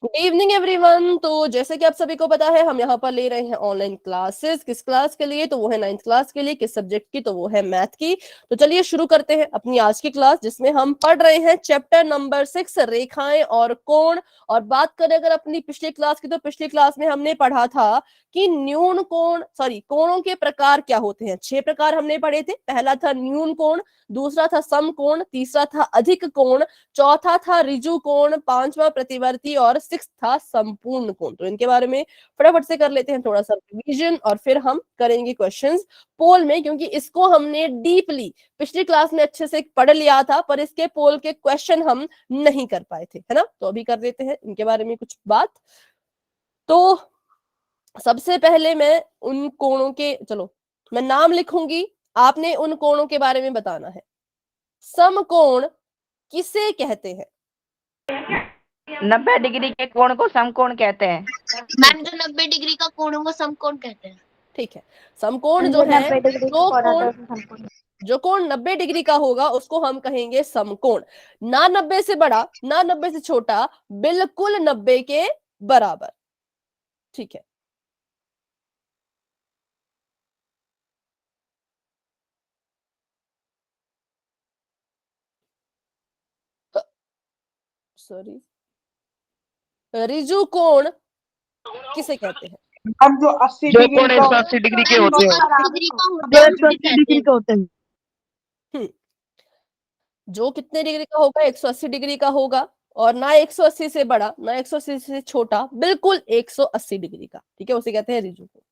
Good evening everyone. तो जैसे कि आप सभी को पता है, हम यहाँ पर ले रहे हैं ऑनलाइन क्लासेस। किस क्लास के लिए? तो वो है 9th क्लास के लिए। किस सब्जेक्ट की? तो वो है मैथ की। तो चलिए शुरू करते हैं अपनी आज की क्लास, जिसमें हम पढ़ रहे हैं चैप्टर नंबर 6, रेखाएं और कोण। और बात करें अगर अपनी पिछली क्लास की, तो पिछली क्लास में हमने पढ़ा था कि न्यून कोण कोणों के प्रकार क्या होते हैं। 6 प्रकार हमने पढ़े थे। पहला था न्यून कोण, दूसरा था समकोण, तीसरा था अधिक कोण, चौथा था ऋजु कोण, पांचवा प्रतिवर्ती और 6 था संपूर्ण कोण। तो इनके बारे में फटाफट से कर लेते हैं थोड़ा सा रिवीजन, और फिर हम करेंगे क्वेश्चंस पोल में, क्योंकि इसको हमने डीपली पिछली क्लास में अच्छे से पढ़ लिया था, पर इसके पोल के क्वेश्चन हम नहीं कर पाए थे, है ना। तो अभी कर देते हैं इनके बारे में कुछ बात। तो सबसे पहले मैं उन कोणों के, चलो मैं नाम लिखूंगी, आपने उन कोणों के बारे में बताना है। समकोण किसे कहते हैं? 90 डिग्री के कोण को समकोण कहते हैं। मैम, जो 90 डिग्री का कोण को समकोण कहते हैं। ठीक है। समकोण जो है, जो कोण 90 डिग्री का होगा उसको हम कहेंगे समकोण। ना 90 से बड़ा ना 90 से छोटा, बिल्कुल 90 के बराबर। ठीक है। सॉरी, ऋजु कोण किसे कहते हैं? अब जो 80 जो डिग्री कोण का 180 डिग्री के होते हैं। 180 डिग्री का होता है, उसे कहते हैं। जो कितने डिग्री का होगा? 180 डिग्री का होगा, और ना 180 से बड़ा ना 180 से छोटा, बिल्कुल 180 डिग्री का। ठीक है, उसे कहते हैं ऋजु कोण।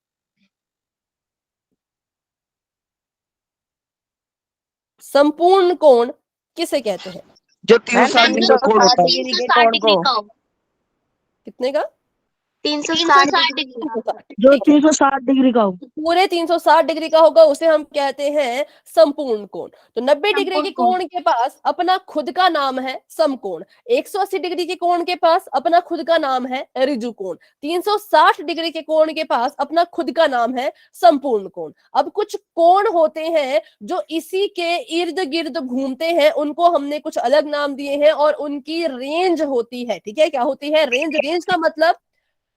संपूर्ण कोण किसे कहते हैं? जो 360 डिग्री का कोण होता है। 360 डिग्री का हो। कितने का? 360 डिग्री का। जो 360 डिग्री का हो। पूरे 360 डिग्री का होगा उसे हम कहते हैं संपूर्ण कोण। तो 90 डिग्री के कोण के पास अपना खुद का नाम है समकोण, 180 डिग्री के कोण के पास अपना खुद का नाम है ऋजु कोण, 360 डिग्री के कोण के पास अपना खुद का नाम है संपूर्ण कोण। अब कुछ कोण होते हैं जो इसी के इर्द गिर्द घूमते हैं, उनको हमने कुछ अलग नाम दिए हैं, और उनकी रेंज होती है। ठीक है, क्या होती है? रेंज। रेंज का मतलब,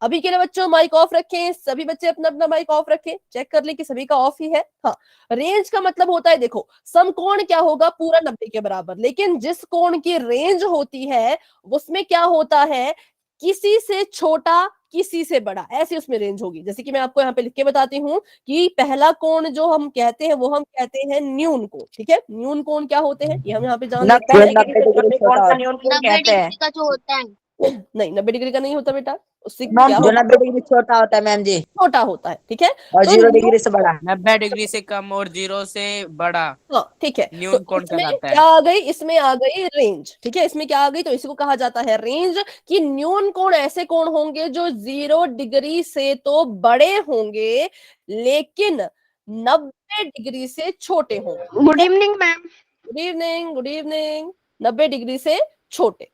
अभी के लिए बच्चों माइक ऑफ रखें, सभी बच्चे अपना अपना माइक ऑफ रखें, चेक कर ले कि सभी का ऑफ ही है। हाँ, रेंज का मतलब होता है, देखो समकोण क्या होगा? पूरा 90 के बराबर। लेकिन जिस कोण की रेंज होती है उसमें क्या होता है? किसी से छोटा किसी से बड़ा, ऐसी उसमें रेंज होगी। जैसे कि मैं आपको यहाँ पे लिख के बताती हूँ कि पहला कोण जो हम कहते हैं वो हम कहते हैं न्यून कोण। ठीक है, न्यून कोण क्या होते हैं ये हम यहाँ पे जान लेते 90 हैं। डिग्री से छोटे कोण का न्यून कोण 90 कहते हैं। डिग्री का जो होता है, नहीं, 90 डिग्री का नहीं होता बेटा, उससे मैम, क्या जो होता 90 डिग्री छोटा होता है मैम जी, है? छोटा होता है। ठीक है, और तो 0 डिग्री से बड़ा। 90 डिग्री से कम और 0 से बड़ा हाँ ठीक है। तो न्यून कोण इसमें कहलाता क्या है। आ गई? इसमें आ गई रेंज। ठीक है, इसमें क्या आ गई? तो इसी को कहा जाता है रेंज। कि न्यून कोण ऐसे कोण होंगे जो 0 डिग्री से तो बड़े होंगे, लेकिन 90 डिग्री से छोटे होंगे। Good evening ma'am. Good evening, good evening. 90 degree से छोटे।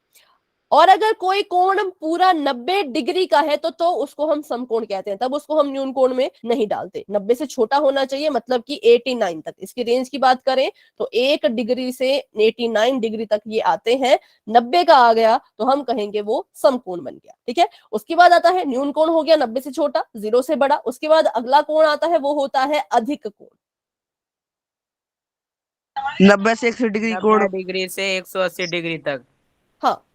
और अगर कोई कोण पूरा 90 डिग्री का है तो उसको हम समकोण कहते हैं, तब उसको हम न्यून कोण में नहीं डालते। 90 से छोटा होना चाहिए, मतलब कि 89 तक। इसकी रेंज की बात करें तो 1 डिग्री से 89 डिग्री तक ये आते हैं। 90 का आ गया तो हम कहेंगे वो समकोण बन गया। ठीक है, उसके बाद आता है न्यून कोण, हो गया 90 से छोटा 0 से बड़ा। उसके बाद अगला कोण आता है, वो होता है अधिक कोण। 90 से 180 डिग्री 90 कोण। डिग्री से 180 डिग्री तक। हाँ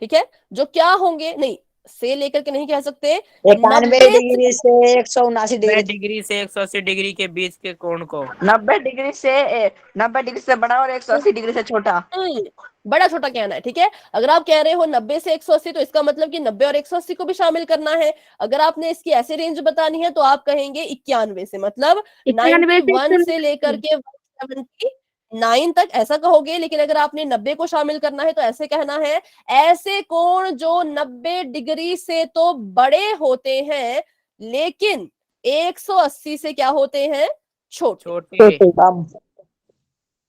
ठीक है, जो क्या होंगे, नहीं से लेकर के नहीं कह सकते। 91 90 डिग्री से 179 90 डिग्री। डिग्री से 180 डिग्री के बीच के कोण को 90 डिग्री से 90 डिग्री से बड़ा और 180 डिग्री से छोटा। बड़ा छोटा कहना है। ठीक है, अगर आप कह रहे हो 90 से 180 तो इसका मतलब कि 90 और 180 को भी शामिल करना है। अगर आपने इसकी ऐसे रेंज बतानी है तो आप कहेंगे 91 से, मतलब 91 से लेकर के 179 तक, ऐसा कहोगे। लेकिन अगर आपने 90 को शामिल करना है तो ऐसे कहना है, ऐसे कोण जो 90 डिग्री से तो बड़े होते हैं, लेकिन 180 से क्या होते हैं? छोटे। छोटे।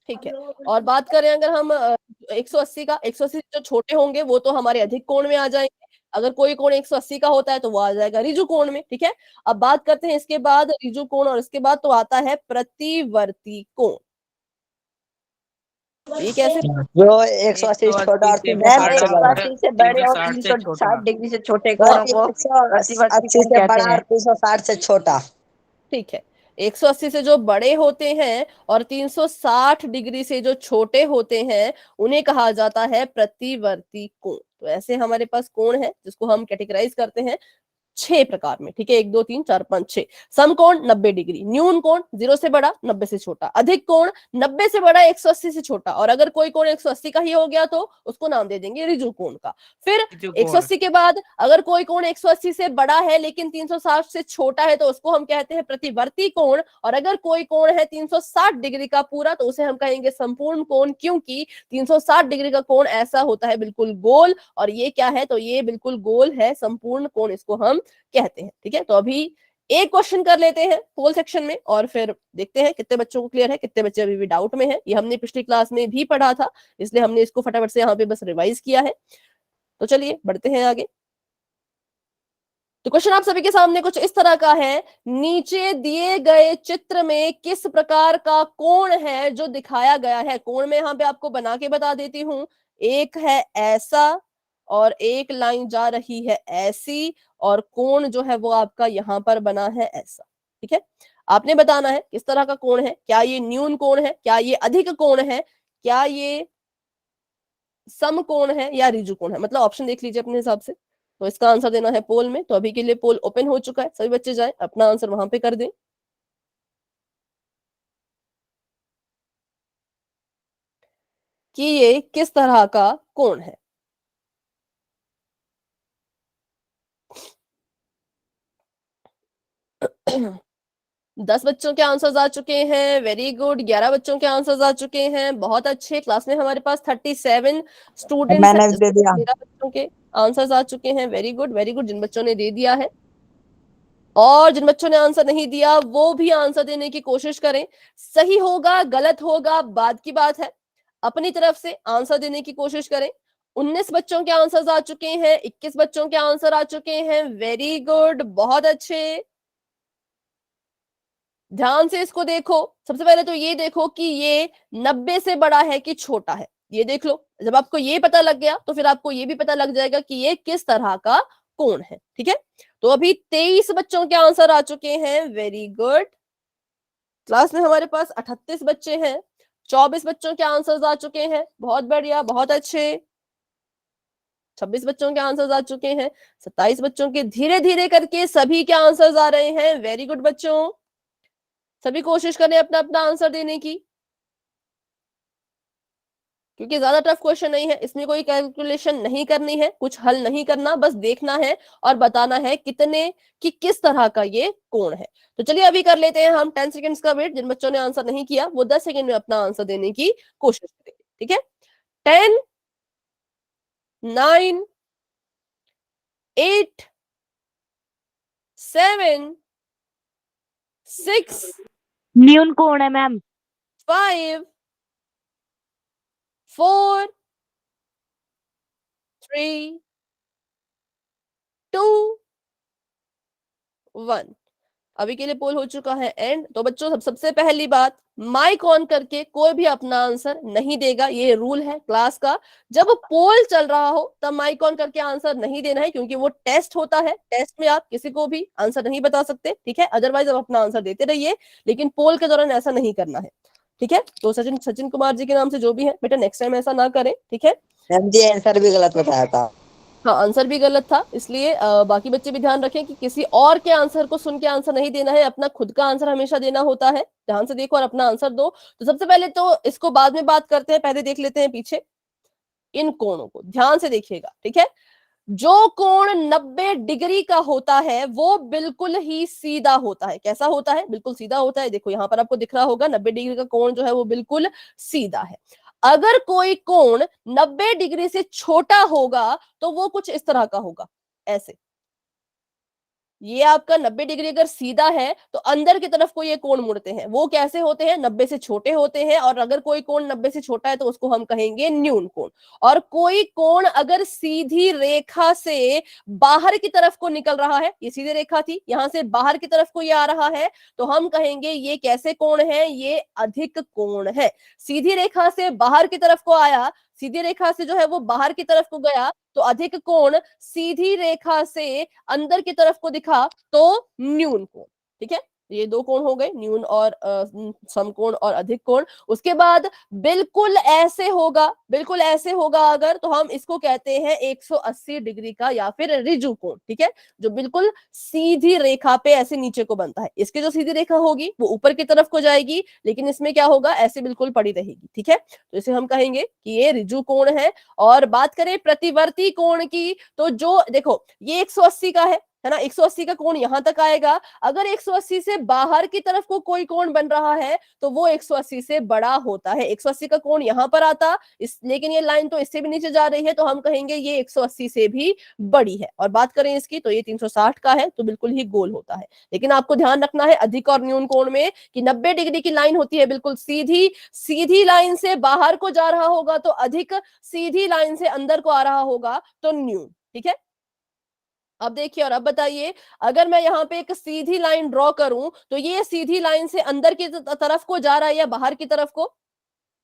ठीक है, और बात करें अगर हम 180 का, 180 जो छोटे होंगे वो तो हमारे अधिक कोण में आ जाएंगे। अगर कोई कोण 180 का होता है तो वो आ जाएगा ऋजु कोण में। ठीक है, अब बात करते हैं इसके बाद ऋजु कोण, और इसके बाद तो आता है प्रतिवर्ती कोण। ये कैसे? जो 180 से छोटा और 180 मैम 360 से बड़ा बड़ा। और 180 से बड़े और 360 से छोटा। 360 डिग्री से छोटे तो कोणों को 180 प्रतिवर्ती कोण से कहते बड़ा और हैं। 360 से छोटा। ठीक है, 180 से जो बड़े होते हैं और 360 डिग्री से जो छोटे होते हैं उन्हें कहा जाता है प्रतिवर्ती कोण। तो ऐसे हमारे पास कोण है जिसको हम कैटेगराइज करते हैं 6 प्रकार में। ठीक है, 1 2 3 4 5 6। समकोण 90 डिग्री, न्यून कोण 0 से बड़ा 90 से छोटा, अधिक कोण 90 से बड़ा 180 से छोटा, और अगर कोई कोण 180 का ही हो गया तो उसको नाम दे देंगे ऋजु कोण का। फिर ऋजु कोण। 180 के बाद अगर कोई कोण 180 से बड़ा है लेकिन 360 से छोटा है तो उसको हम कहते हैं प्रतिवर्ती कोण, और अगर कोई कोण है 360 डिग्री का पूरा तो उसे हम कहेंगे संपूर्ण कोण, क्योंकि 360 डिग्री का कोण ऐसा होता है बिल्कुल गोल, और ये क्या है तो ये बिल्कुल गोल है, संपूर्ण कोण इसको हम कहते हैं। ठीक है, तो अभी एक क्वेश्चन कर लेते हैं पोल सेक्शन में और फिर देखते हैं कितने बच्चों को क्लियर है, कितने बच्चे अभी भी डाउट में हैं। ये हमने पिछली क्लास में भी पढ़ा था, इसलिए हमने इसको फटाफट से यहाँ पे बस रिवाइज किया है। तो चलिए बढ़ते हैं आगे। तो क्वेश्चन आप सभी के सामने कुछ इस तरह का है, नीचे दिए गए चित्र में किस प्रकार का कोण है जो दिखाया गया है। कोण में यहाँ पे आपको बना के बता देती हूँ, एक है ऐसा और एक लाइन जा रही है ऐसी, और कोण जो है वो आपका यहाँ पर बना है ऐसा। ठीक है, आपने बताना है किस तरह का कोण है, क्या ये न्यून कोण है, क्या ये अधिक कोण है, क्या ये समकोण है या ऋजु कोण है। मतलब ऑप्शन देख लीजिए अपने हिसाब से। तो इसका आंसर देना है पोल में। तो अभी के लिए पोल ओपन हो चुका है, सभी बच्चे जाएं अपना आंसर वहां पे कर दें। कि ये किस तरह का कोण है। दस बच्चों के आंसर्स आ चुके हैं, वेरी गुड। 11 बच्चों के आंसर्स आ चुके हैं, बहुत अच्छे। क्लास में हमारे पास 37 स्टूडेंट्स हैं, मैंने दे दिया। 13 बच्चों के आंसर्स आ चुके हैं। वेरी गुड वेरी गुड, जिन बच्चों ने दे दिया है, और जिन बच्चों ने आंसर नहीं दिया वो भी आंसर देने की कोशिश करें। सही होगा गलत होगा बाद की बात है, अपनी तरफ से आंसर देने की कोशिश करें। 19 बच्चों के आंसर्स आ चुके हैं, 21 बच्चों के आंसर आ चुके हैं। वेरी गुड, बहुत अच्छे। ध्यान से इसको देखो। सबसे पहले तो ये देखो कि ये 90 से बड़ा है कि छोटा है, ये देख लो। जब आपको ये पता लग गया तो फिर आपको ये भी पता लग जाएगा कि ये किस तरह का कोण है। ठीक है, तो अभी 23 बच्चों के आंसर आ चुके हैं। Very good. क्लास में हमारे पास 38 बच्चे हैं, 24 बच्चों के आंसर्स आ चुके हैं। बहुत बढ़िया, बहुत अच्छे। 26 बच्चों के आंसर्स आ चुके हैं, 27 बच्चों के धीरे धीरे करके सभी के आंसर्स आ रहे हैं। वेरी गुड बच्चों, सभी कोशिश करें अपना अपना आंसर देने की, क्योंकि ज्यादा टफ क्वेश्चन नहीं है, इसमें कोई कैलकुलेशन नहीं करनी है, कुछ हल नहीं करना, बस देखना है और बताना है कितने कि किस तरह का ये कोण है। तो चलिए अभी कर लेते हैं हम 10 सेकंड्स का वेट। जिन बच्चों ने आंसर नहीं किया वो 10 सेकंड में अपना आंसर देने की कोशिश करेंगे। ठीक है, 10 9 8 7 6 न्यून कोण है मैम। 5 4 3 2 1। अभी के लिए पोल हो चुका है एंड। तो बच्चों सबसे पहली बात, माइक ऑन करके कोई भी अपना आंसर नहीं देगा, ये रूल है क्लास का। जब पोल चल रहा हो तब माइक ऑन करके आंसर नहीं देना है, क्योंकि वो टेस्ट होता है, टेस्ट में आप किसी को भी आंसर नहीं बता सकते। ठीक है, अदरवाइज आप अपना आंसर देते रहिए, लेकिन पोल के दौरान ऐसा नहीं करना है। ठीक है, तो सचिन कुमार जी के नाम से जो भी है बेटा नेक्स्ट टाइम ऐसा ना करें। ठीक है, मैम जी आंसर भी गलत बताया था। हाँ आंसर भी गलत था, इसलिए बाकी बच्चे भी ध्यान रखें कि किसी और के आंसर को सुन के आंसर नहीं देना है, अपना खुद का आंसर हमेशा देना होता है। ध्यान से देखो और अपना आंसर दो। तो सबसे पहले तो इसको बाद में बात करते हैं, पहले देख लेते हैं पीछे इन कोणों को। ध्यान से देखिएगा। ठीक है, जो कोण 90 डिग्री का होता है वो बिल्कुल ही सीधा होता है। कैसा होता है? बिल्कुल सीधा होता है। देखो यहाँ पर आपको दिख रहा होगा 90 डिग्री का कोण जो है वो बिल्कुल सीधा है। अगर कोई कोण 90 डिग्री से छोटा होगा तो वो कुछ इस तरह का होगा, ऐसे। ये आपका 90 डिग्री अगर सीधा है तो अंदर की तरफ को ये कोण मुड़ते हैं। वो कैसे होते हैं? 90 से छोटे होते हैं, और अगर कोई कोण 90 से छोटा है तो उसको हम कहेंगे न्यून कोण। और कोई कोण अगर सीधी रेखा से बाहर की तरफ को निकल रहा है, ये सीधी रेखा थी, यहां से बाहर की तरफ को ये आ रहा है, तो हम कहेंगे ये कैसे कोण है? ये अधिक कोण है। सीधी रेखा से बाहर की तरफ को आया, सीधी रेखा से जो है वो बाहर की तरफ को गया, तो अधिक कोण। सीधी रेखा से अंदर की तरफ को दिखा तो न्यून कोण। ठीक है, ये दो कोण हो गए, न्यून और समकोण और अधिक कोण। उसके बाद बिल्कुल ऐसे होगा, बिल्कुल ऐसे होगा अगर, तो हम इसको कहते हैं 180 डिग्री का या फिर ऋजु कोण। ठीक है, जो बिल्कुल सीधी रेखा पे ऐसे नीचे को बनता है। इसकी जो सीधी रेखा होगी वो ऊपर की तरफ को जाएगी, लेकिन इसमें क्या होगा? ऐसे बिल्कुल पड़ी रहेगी। ठीक है, तो इसे हम कहेंगे कि ये ऋजु कोण है। और बात करें प्रतिवर्ती कोण की, तो जो देखो ये 180 का है ना, 180 का कोण यहां तक आएगा। अगर 180 से बाहर की तरफ को कोई कोण बन रहा है तो वो 180 से बड़ा होता है। 180 का कोण यहां पर आता, लेकिन ये लाइन तो इससे भी नीचे जा रही है, तो हम कहेंगे ये 180 से भी बड़ी है। और बात करें इसकी, तो ये 360 का है, तो बिल्कुल ही गोल होता है। लेकिन आपको ध्यान रखना है अधिक और न्यून कोण में कि 90 डिग्री की लाइन होती है बिल्कुल सीधी, सीधी लाइन से बाहर को जा रहा होगा तो अधिक, सीधी लाइन से अंदर को आ रहा होगा तो न्यून। ठीक है, अब देखिए और अब बताइए, अगर मैं यहाँ पे एक सीधी लाइन ड्रॉ करूं तो ये सीधी लाइन से अंदर की तरफ को जा रहा है या बाहर की तरफ को?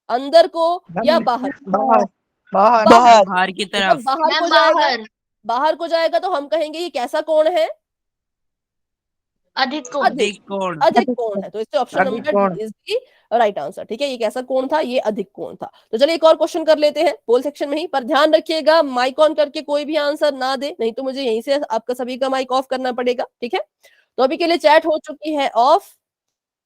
अंदर को या बाहर? बाहर बाहर बाहर। बाहर की जब तरफ। बाहर मैम को जाएगा, बाहर बाहर को जाएगा तो हम कहेंगे ये कैसा कोण है? अधिक कोण। अधिक, अधिक कोण। अधिक कोण है। तो इससे ऑप्शन अधिक नंबर कोण। D is the right answer. ठीक है, ये कैसा कोण था? ये अधिक कोण था। तो चलिए एक और क्वेश्चन कर लेते हैं पोल सेक्शन में ही, पर ध्यान रखिएगा माइक ऑन करके कोई भी आंसर ना दे, नहीं तो मुझे यहीं से आपका सभी का माइक ऑफ करना पड़ेगा। ठीक है, तो अभी के लिए चैट हो चुकी है ऑफ,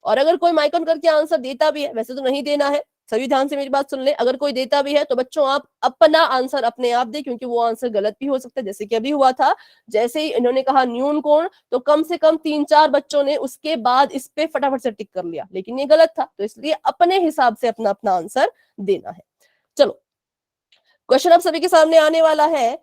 और अगर कोई माइक ऑन करके आंसर देता भी है, वैसे तो नहीं देना है, सभी ध्यान से मेरी बात सुन ले, अगर कोई देता भी है तो बच्चों आप अपना आंसर अपने आप दे, क्योंकि वो आंसर गलत भी हो सकता है। जैसे कि अभी हुआ था, जैसे ही इन्होंने कहा न्यून कोण, तो कम से कम 3-4 बच्चों ने उसके बाद इस पे फटाफट से टिक कर लिया, लेकिन ये गलत था। तो इसलिए अपने हिसाब से अपना अपना आंसर देना है। चलो, क्वेश्चन अब सभी के सामने आने वाला है।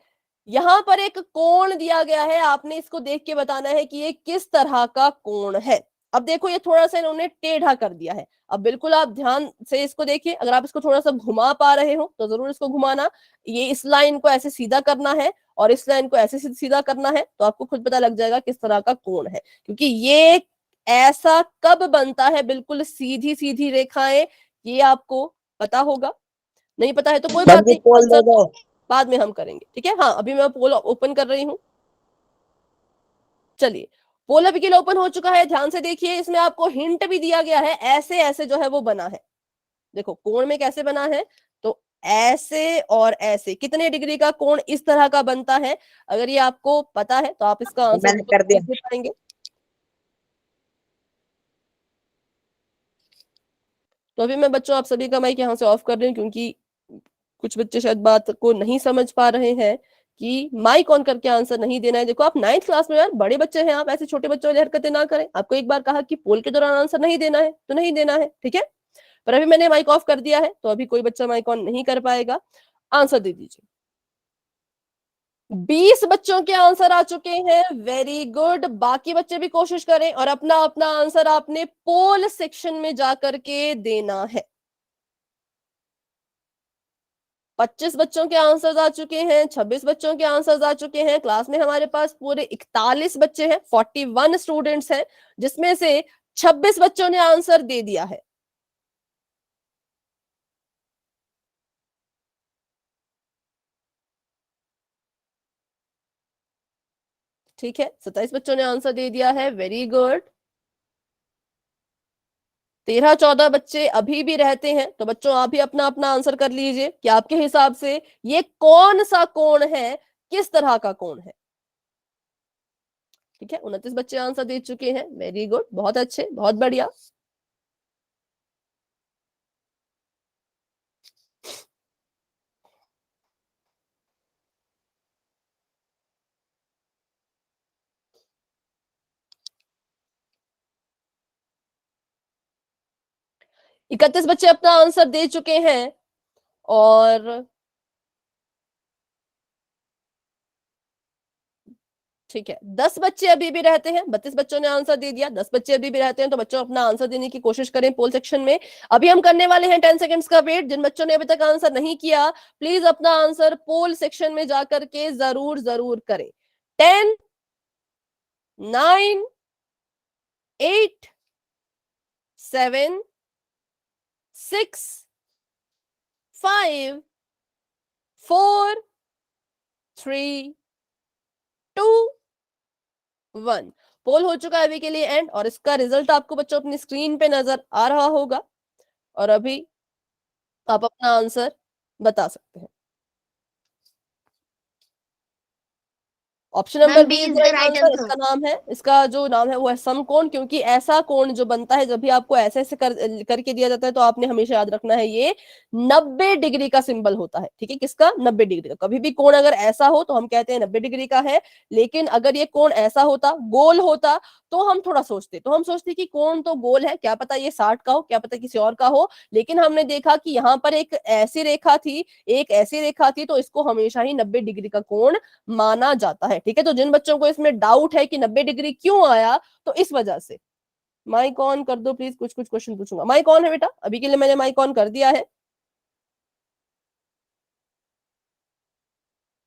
यहां पर एक कोण दिया गया है, आपने इसको देख के बताना है कि ये किस तरह का कोण है। अब देखो ये थोड़ा सा इन्होंने टेढ़ा कर दिया है। अब बिल्कुल आप ध्यान से इसको देखिए, अगर आप इसको थोड़ा सा घुमा पा रहे हो तो जरूर इसको घुमाना। ये इस लाइन को ऐसे सीधा करना है और इस लाइन को ऐसे सीधा करना है, तो आपको खुद पता लग जाएगा किस तरह का कोण है। क्योंकि ये ऐसा कब बनता है, बिल्कुल सीधी सीधी रेखाएं, ये आपको पता होगा। नहीं पता है तो कोई बात मैम जी नहीं, पोल दे आंसर दो। तो बाद में हम करेंगे। ठीक है, हाँ अभी मैं पोल ओपन कर रही हूँ। चलिए, पोल अभी के लिए ओपन हो चुका है, ध्यान से देखिए। इसमें आपको हिंट भी दिया गया है, ऐसे ऐसे जो है वो बना है। देखो कोण में कैसे बना है, तो ऐसे और ऐसे, कितने डिग्री का कोण इस तरह का बनता है। अगर ये आपको पता है तो आप इसका आंसर मैंने कर दिया। दे पाएंगे। तो अभी मैं बच्चों आप सभी का माइक यहाँ से ऑफ कर रही हूँ, क्योंकि कुछ बच्चे शायद बात को नहीं समझ पा रहे हैं कि माइक ऑन करके आंसर नहीं देना है। देखो आप 9th क्लास में, यार बड़े बच्चे हैं आप, ऐसे छोटे बच्चों वाली हरकतें ना करें। आपको एक बार कहा कि पोल के दौरान आंसर नहीं देना है तो नहीं देना है। ठीक है, पर अभी मैंने माइक ऑफ कर दिया है, तो अभी कोई बच्चा माइक ऑन नहीं कर पाएगा। आंसर दे दीजिए। 20 बच्चों के आंसर आ चुके हैं, वेरी गुड। बाकी बच्चे भी कोशिश करें और अपना अपना आंसर आपने पोल सेक्शन में जाकर के देना है। 25 बच्चों के आंसर्स आ चुके हैं, 26 बच्चों के आंसर्स आ चुके हैं। क्लास में हमारे पास पूरे 41 बच्चे हैं, 41 स्टूडेंट्स हैं, जिसमें से 26 बच्चों ने आंसर दे दिया है। ठीक है, 27 बच्चों ने आंसर दे दिया है, वेरी गुड। 13-14 बच्चे अभी भी रहते हैं, तो बच्चों आप भी अपना अपना आंसर कर लीजिए कि आपके हिसाब से ये कौन सा कोण है, किस तरह का कोण है। ठीक है, 29 बच्चे आंसर दे चुके हैं, वेरी गुड, बहुत अच्छे, बहुत बढ़िया। इकतीस बच्चे अपना आंसर दे चुके हैं, और ठीक है, 10 बच्चे अभी भी रहते हैं, 32 बच्चों ने आंसर दे दिया, 10 बच्चे अभी भी रहते हैं, तो बच्चों अपना आंसर देने की कोशिश करें पोल सेक्शन में। अभी हम करने वाले हैं 10 सेकंड्स का वेट। जिन बच्चों ने अभी तक आंसर नहीं किया, प्लीज अपना आंसर पोल सेक्शन में जाकर के जरूर जरूर करें। 10, 9, 8, 7, 6, 5, 4, 3, 2, 1। पोल हो चुका है अभी के लिए एंड, और इसका रिजल्ट आपको बच्चों अपनी स्क्रीन पे नजर आ रहा होगा, और अभी आप अपना आंसर बता सकते हैं। Option number Ma'am, B B is is the right right answer. answer. इसका नाम है, इसका जो नाम है वो है समकोण, क्योंकि ऐसा कोण जो बनता है जब भी आपको ऐसे ऐसे करके दिया जाता है, तो आपने हमेशा याद रखना है ये 90 डिग्री का सिंबल होता है। ठीक है, किसका? 90 डिग्री का। कभी भी कोण अगर ऐसा हो तो हम कहते हैं 90 डिग्री का है, लेकिन अगर ये कोण ऐसा होता, गोल होता, तो हम थोड़ा सोचते, तो हम सोचते कि कोण तो गोल है, क्या पता ये 60 का हो, क्या पता किसी और का हो। लेकिन हमने देखा कि यहाँ पर एक ऐसी रेखा थी, एक ऐसी रेखा थी, तो इसको हमेशा ही 90 डिग्री का कोण माना जाता है। ठीक है, तो जिन बच्चों को इसमें डाउट है कि 90 डिग्री क्यों आया, तो इस वजह से माइक ऑन कर दो प्लीज, कुछ कुछ क्वेश्चन पूछूंगा। माइक ऑन है बेटा? अभी के लिए मैंने माइक ऑन कर दिया है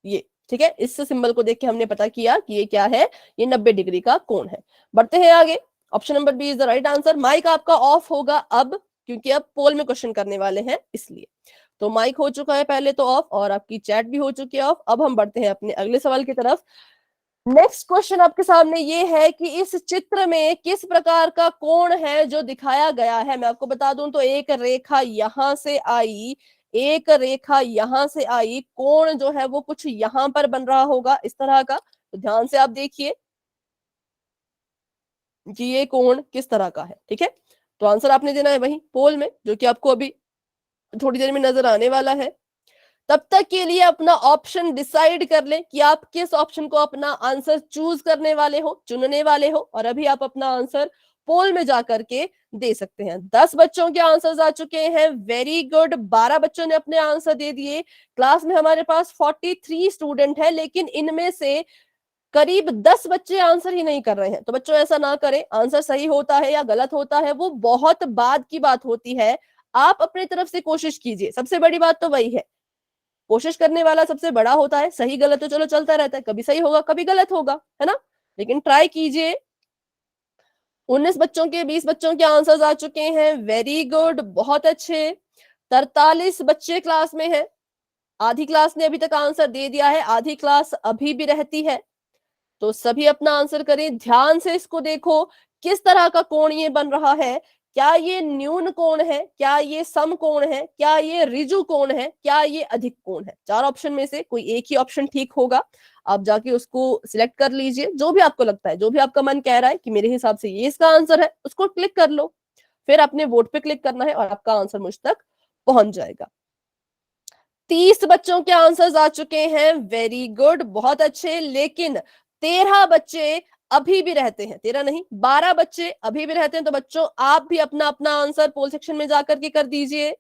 ये। ठीक है, इस सिंबल को देख के हमने पता किया कि ये क्या है, ये 90 डिग्री का कोण है। बढ़ते हैं आगे। Option number B is the right answer. Mike आपका ऑफ होगा अब, क्योंकि अब पोल में क्वेश्चन करने वाले हैं इसलिए। तो माइक हो चुका है पहले तो ऑफ, और आपकी चैट भी हो चुकी है ऑफ। अब हम बढ़ते हैं अपने अगले सवाल की तरफ। नेक्स्ट क्वेश्चन आपके सामने ये है कि इस चित्र में किस प्रकार का कोण है जो दिखाया गया है। मैं आपको बता दूं तो एक रेखा यहां से आई, एक रेखा यहां से आई, कोण जो है वो कुछ यहां पर बन रहा होगा इस तरह का। तो ध्यान से आप देखिए कि ये कोण किस तरह का है। ठीक है, तो आंसर आपने देना है वही पोल में, जो कि आपको अभी थोड़ी देर में नजर आने वाला है। तब तक के लिए अपना ऑप्शन डिसाइड कर लें कि आप किस ऑप्शन को अपना आंसर चूज करने वाले हो, चुनने वाले हो, और अभी आप अपना आंसर पोल में जाकर के दे सकते हैं। 10 बच्चों के आंसर्स आ चुके हैं, वेरी गुड। 12 बच्चों ने अपने आंसर दे दिए। क्लास में हमारे पास 43 स्टूडेंट है, लेकिन इनमें से करीब 10 बच्चे आंसर ही नहीं कर रहे हैं। तो बच्चों ऐसा ना करें, आंसर सही होता है या गलत होता है वो बहुत बाद की बात होती है। आप अपनी तरफ से कोशिश कीजिए, सबसे बड़ी बात तो वही है, कोशिश करने वाला सबसे बड़ा होता है। सही गलत तो चलो चलता रहता है, कभी सही होगा कभी गलत होगा, है ना, लेकिन ट्राई कीजिए। 19 बच्चों के 20 बच्चों के आंसर्स आ चुके हैं, वेरी गुड, बहुत अच्छे। 43 बच्चे क्लास में हैं, आधी क्लास ने अभी तक आंसर दे दिया है, आधी क्लास अभी भी रहती है। तो सभी अपना आंसर करें, ध्यान से इसको देखो किस तरह का कोण ये बन रहा है। क्या ये न्यून कोण है, क्या ये सम कोण है, क्या ये ऋजु कोण है, क्या ये अधिक कोण है? 4 ऑप्शन में से कोई एक ही ऑप्शन ठीक होगा। आप जाके उसको सिलेक्ट कर लीजिए, जो भी आपको लगता है, जो भी आपका मन कह रहा है कि मेरे हिसाब से ये इसका आंसर है, उसको क्लिक कर लो। फिर अपने वोट पे क्लिक करना है और आपका आंसर मुझ तक पहुंच जाएगा। 30 बच्चों के आंसर्स आ चुके हैं, वेरी गुड, बहुत अच्छे। लेकिन 13 बच्चे अभी भी रहते हैं, 13 नहीं 12 बच्चे अभी भी रहते हैं। तो बच्चों आप भी अपना अपना आंसर पोल सेक्शन में जाकर के कर दीजिए।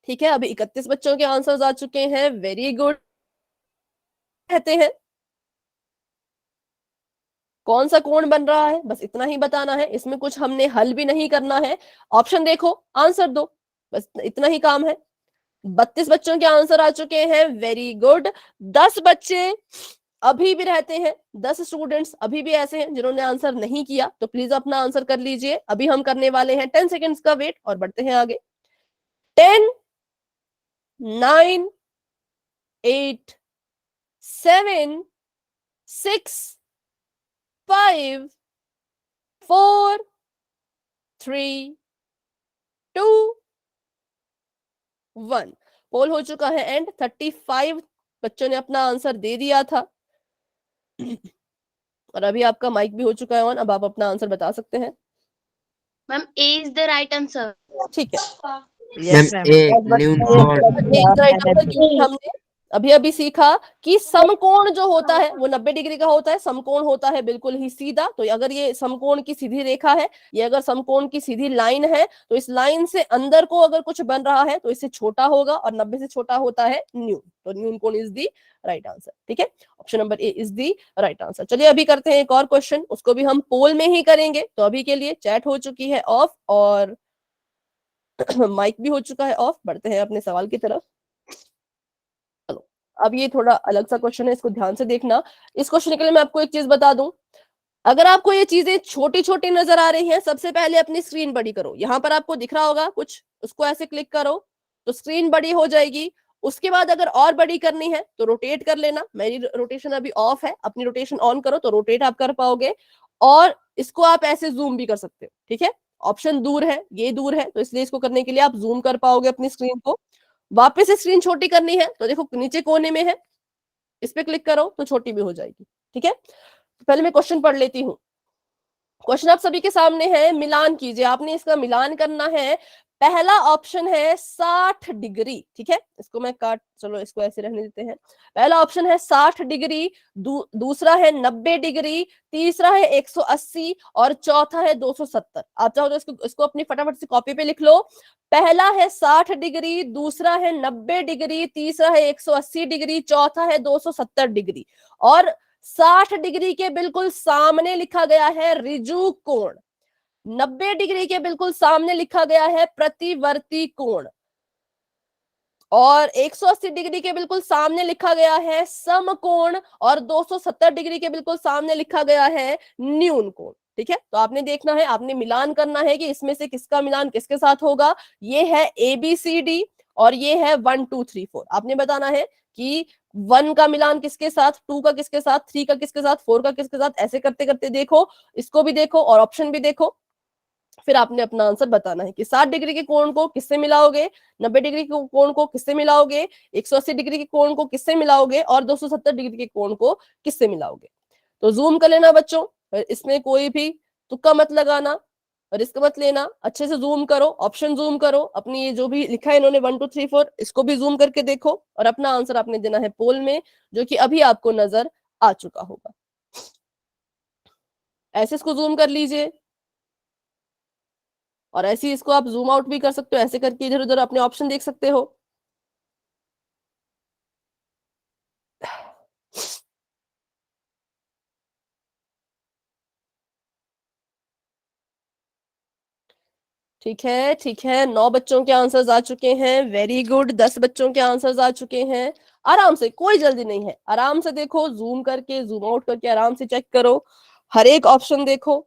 ठीक है, अभी 31 बच्चों के आंसर्स आ चुके हैं, वेरी गुड। रहते हैं, कौन सा कोण बन रहा है बस इतना ही बताना है, इसमें कुछ हमने हल भी नहीं करना है। ऑप्शन देखो, आंसर दो, बस इतना ही काम है। 32 बच्चों के आंसर आ चुके हैं, वेरी गुड। 10 बच्चे अभी भी रहते हैं, 10 स्टूडेंट्स अभी भी ऐसे हैं जिन्होंने आंसर नहीं किया। तो प्लीज अपना आंसर कर लीजिए। अभी हम करने वाले हैं 10 सेकेंड्स का वेट और बढ़ते हैं आगे। 10, 9, 8, 7, 6, 5, 4, 3, 2, 1। पोल हो चुका है एंड 35 बच्चों ने अपना आंसर दे दिया था, और अभी आपका माइक भी हो चुका है ऑन। अब आप अपना आंसर बता सकते हैं। Ma'am, A is the right answer. ठीक है, Yes, ma'am. न्यून कोण क्योंकि हमने अभी अभी सीखा कि समकोण जो होता है वो 90 डिग्री का होता है, समकोण होता है बिल्कुल ही सीधा। तो अगर ये समकोण की सीधी रेखा है, ये अगर समकोण की सीधी लाइन है, तो इस लाइन से अंदर को अगर कुछ बन रहा है तो इससे छोटा होगा, और 90 से छोटा होता है न्यून। तो न्यून कोण इज दी राइट आंसर। ठीक है, option number A is the right answer. चलिए अभी करते हैं एक और क्वेश्चन, उसको भी हम पोल में ही करेंगे। तो अभी के लिए चैट हो चुकी है ऑफ और माइक भी हो चुका है ऑफ। बढ़ते हैं अपने सवाल की तरफ। अब ये थोड़ा अलग सा क्वेश्चन है, इसको ध्यान से देखना। इस क्वेश्चन के लिए मैं आपको एक चीज बता दूं, अगर आपको ये चीजें छोटी छोटी नजर आ रही हैं, सबसे पहले अपनी स्क्रीन बड़ी करो। यहां पर आपको दिख रहा होगा कुछ, उसको ऐसे क्लिक करो तो स्क्रीन बड़ी हो जाएगी। उसके बाद अगर और बड़ी करनी है तो रोटेट कर लेना। मेरी रोटेशन अभी ऑफ है, अपनी रोटेशन ऑन करो तो रोटेट आप कर पाओगे। और इसको आप ऐसे जूम भी कर सकते हो। ठीक है, ऑप्शन दूर है, ये दूर है, तो इसलिए इसको करने के लिए आप जूम कर पाओगे अपनी स्क्रीन को। वापस से स्क्रीन छोटी करनी है तो देखो नीचे कोने में है, इस पे क्लिक करो तो छोटी भी हो जाएगी। ठीक है, तो पहले मैं क्वेश्चन पढ़ लेती हूँ। क्वेश्चन आप सभी के सामने है, मिलान कीजिए। आपने इसका मिलान करना है। पहला ऑप्शन है 60 डिग्री। ठीक है, इसको मैं काट, चलो इसको ऐसे रहने देते हैं। पहला ऑप्शन है 60 डिग्री, दूसरा है 90 डिग्री, तीसरा है 180 और चौथा है 270। आप चाहो तो इसको अपनी फटाफट से कॉपी पे लिख लो। पहला है 60 डिग्री, दूसरा है 90 डिग्री, तीसरा है 180 डिग्री, चौथा है 270 डिग्री। और 60 डिग्री के बिल्कुल सामने लिखा गया है ऋजु कोण, 90 डिग्री के बिल्कुल सामने लिखा गया है प्रतिवर्ती कोण, और 180 डिग्री के बिल्कुल सामने लिखा गया है समकोण, और 270 डिग्री के बिल्कुल सामने लिखा गया है न्यून कोण। ठीक है, तो आपने देखना है, आपने मिलान करना है कि इसमें से किसका मिलान किसके साथ होगा। ये है ABCD और ये है 1 2 3 4। आपने बताना है कि 1 का मिलान किसके साथ, 2 का किसके साथ, 3 का किसके साथ, 4 का किसके साथ। ऐसे करते करते देखो, इसको भी देखो और ऑप्शन भी देखो, फिर आपने अपना आंसर बताना है कि 60 डिग्री के कोण को किससे मिलाओगे, 90 डिग्री के कोण को किससे मिलाओगे, 180 डिग्री के कोण को किससे मिलाओगे, और 270 डिग्री के कोण को किससे मिलाओगे। तो जूम कर लेना बच्चों, इसमें कोई भी तुक्का मत लगाना, रिस्क मत लेना। अच्छे से जूम करो, ऑप्शन जूम करो, अपनी ये जो भी लिखा है इन्होंने 1 2 3 4, इसको भी जूम करके देखो, और अपना आंसर आपने देना है पोल में, जो कि अभी आपको नजर आ चुका होगा। ऐसे इसको जूम कर लीजिए, और ऐसे ही इसको आप जूम आउट भी कर सकते हो, ऐसे करके इधर उधर अपने ऑप्शन देख सकते हो। ठीक है, ठीक है, 9 बच्चों के आंसर्स आ चुके हैं, वेरी गुड। 10 बच्चों के आंसर्स आ चुके हैं। आराम से, कोई जल्दी नहीं है, आराम से देखो, जूम करके जूम आउट करके आराम से चेक करो, हर एक ऑप्शन देखो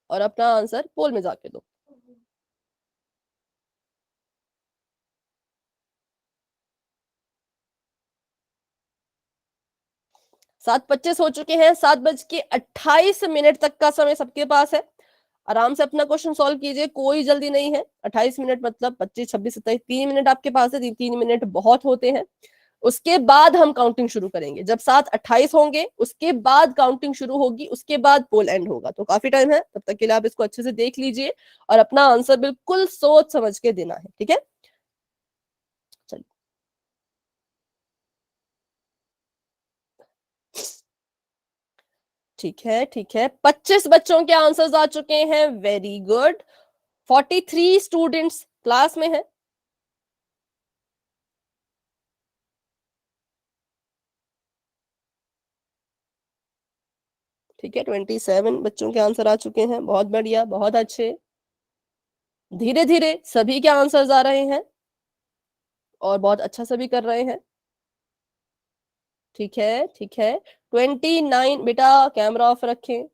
और अपना आंसर पोल में जाके दो। 7:25 हो चुके हैं, 7:28 तक का समय सबके पास है। आराम से अपना क्वेश्चन सॉल्व कीजिए, कोई जल्दी नहीं है। 28 मिनट मतलब 25 26 27, 3 मिनट आपके पास है। 3 मिनट बहुत होते हैं। उसके बाद हम काउंटिंग शुरू करेंगे, जब 7:28 होंगे उसके बाद काउंटिंग शुरू होगी, उसके बाद पोल एंड होगा। तो काफी टाइम है, तब तक के लिए आप इसको अच्छे से देख लीजिए और अपना आंसर बिल्कुल सोच समझ के देना है। ठीक है, चलिए। ठीक है, ठीक है, 25 बच्चों के आंसर्स आ चुके हैं, वेरी गुड। 43 स्टूडेंट्स क्लास में है। ठीक है, 27 बच्चों के आंसर आ चुके हैं, बहुत बढ़िया, बहुत अच्छे। धीरे धीरे सभी के आंसर्स आ रहे हैं और बहुत अच्छा सभी कर रहे हैं। ठीक है, ठीक है, 29। बेटा कैमरा ऑफ रखें,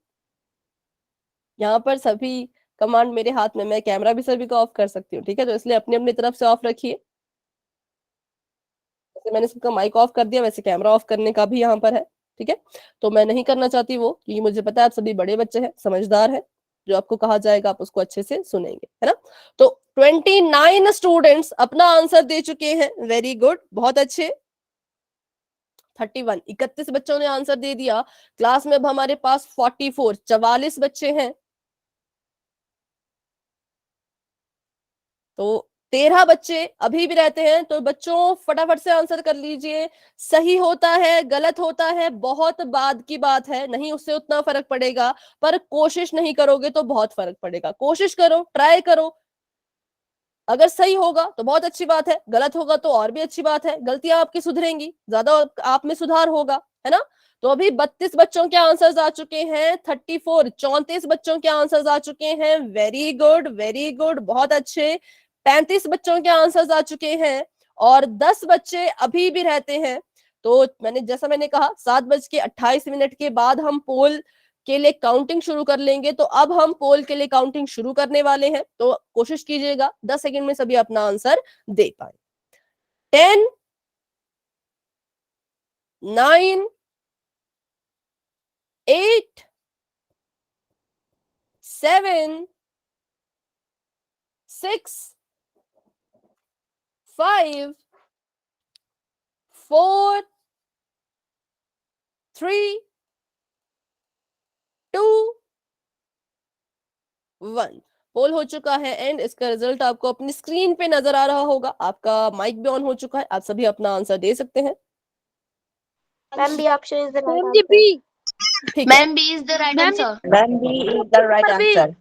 यहाँ पर सभी कमांड मेरे हाथ में, मैं कैमरा भी सभी को ऑफ कर सकती हूँ। ठीक है, तो इसलिए अपनी अपनी तरफ से ऑफ रखिए। जैसे मैंने सबका माइक ऑफ कर दिया, वैसे कैमरा ऑफ करने का भी यहाँ पर है। ठीक है, तो मैं नहीं करना चाहती वो, क्योंकि मुझे पता है आप सभी बड़े बच्चे हैं, समझदार हैं, जो आपको कहा जाएगा आप उसको अच्छे से सुनेंगे, है ना। तो 29 स्टूडेंट्स अपना आंसर दे चुके हैं, वेरी गुड, बहुत अच्छे। 31 बच्चों ने आंसर दे दिया। क्लास में अब हमारे पास 44 बच्चे हैं। तो 13 बच्चे अभी भी रहते हैं, तो बच्चों फटाफट से आंसर कर लीजिए। सही होता है, गलत होता है, बहुत बाद की बात है, नहीं उससे उतना फर्क पड़ेगा, पर कोशिश नहीं करोगे तो बहुत फर्क पड़ेगा। कोशिश करो, ट्राई करो। अगर सही होगा तो बहुत अच्छी बात है, गलत होगा तो और भी अच्छी बात है, गलतियां आपकी सुधरेंगी, ज्यादा आप में सुधार होगा, है ना। तो अभी 32 बच्चों के आंसर्स आ चुके हैं, 34 बच्चों के आंसर्स आ चुके हैं। वेरी गुड, वेरी गुड, बहुत अच्छे। 35 बच्चों के आंसर्स आ चुके हैं और 10 बच्चे अभी भी रहते हैं। तो जैसा मैंने कहा 7:28 के बाद हम पोल के लिए काउंटिंग शुरू कर लेंगे। तो अब हम पोल के लिए काउंटिंग शुरू करने वाले हैं, तो कोशिश कीजिएगा 10 सेकंड में सभी अपना आंसर दे पाए। 10, 9, 8, 7, 6, 5, 4, 3, 2, 1। पोल हो चुका है एंड इसका रिजल्ट आपको अपनी स्क्रीन पे नजर आ रहा होगा। आपका माइक भी ऑन हो चुका है, आप सभी अपना आंसर दे सकते हैं। Ma'am B option is the right ma'am ji answer. B. ठीक है, ma'am B is the right answer. Ma'am B is the right answer.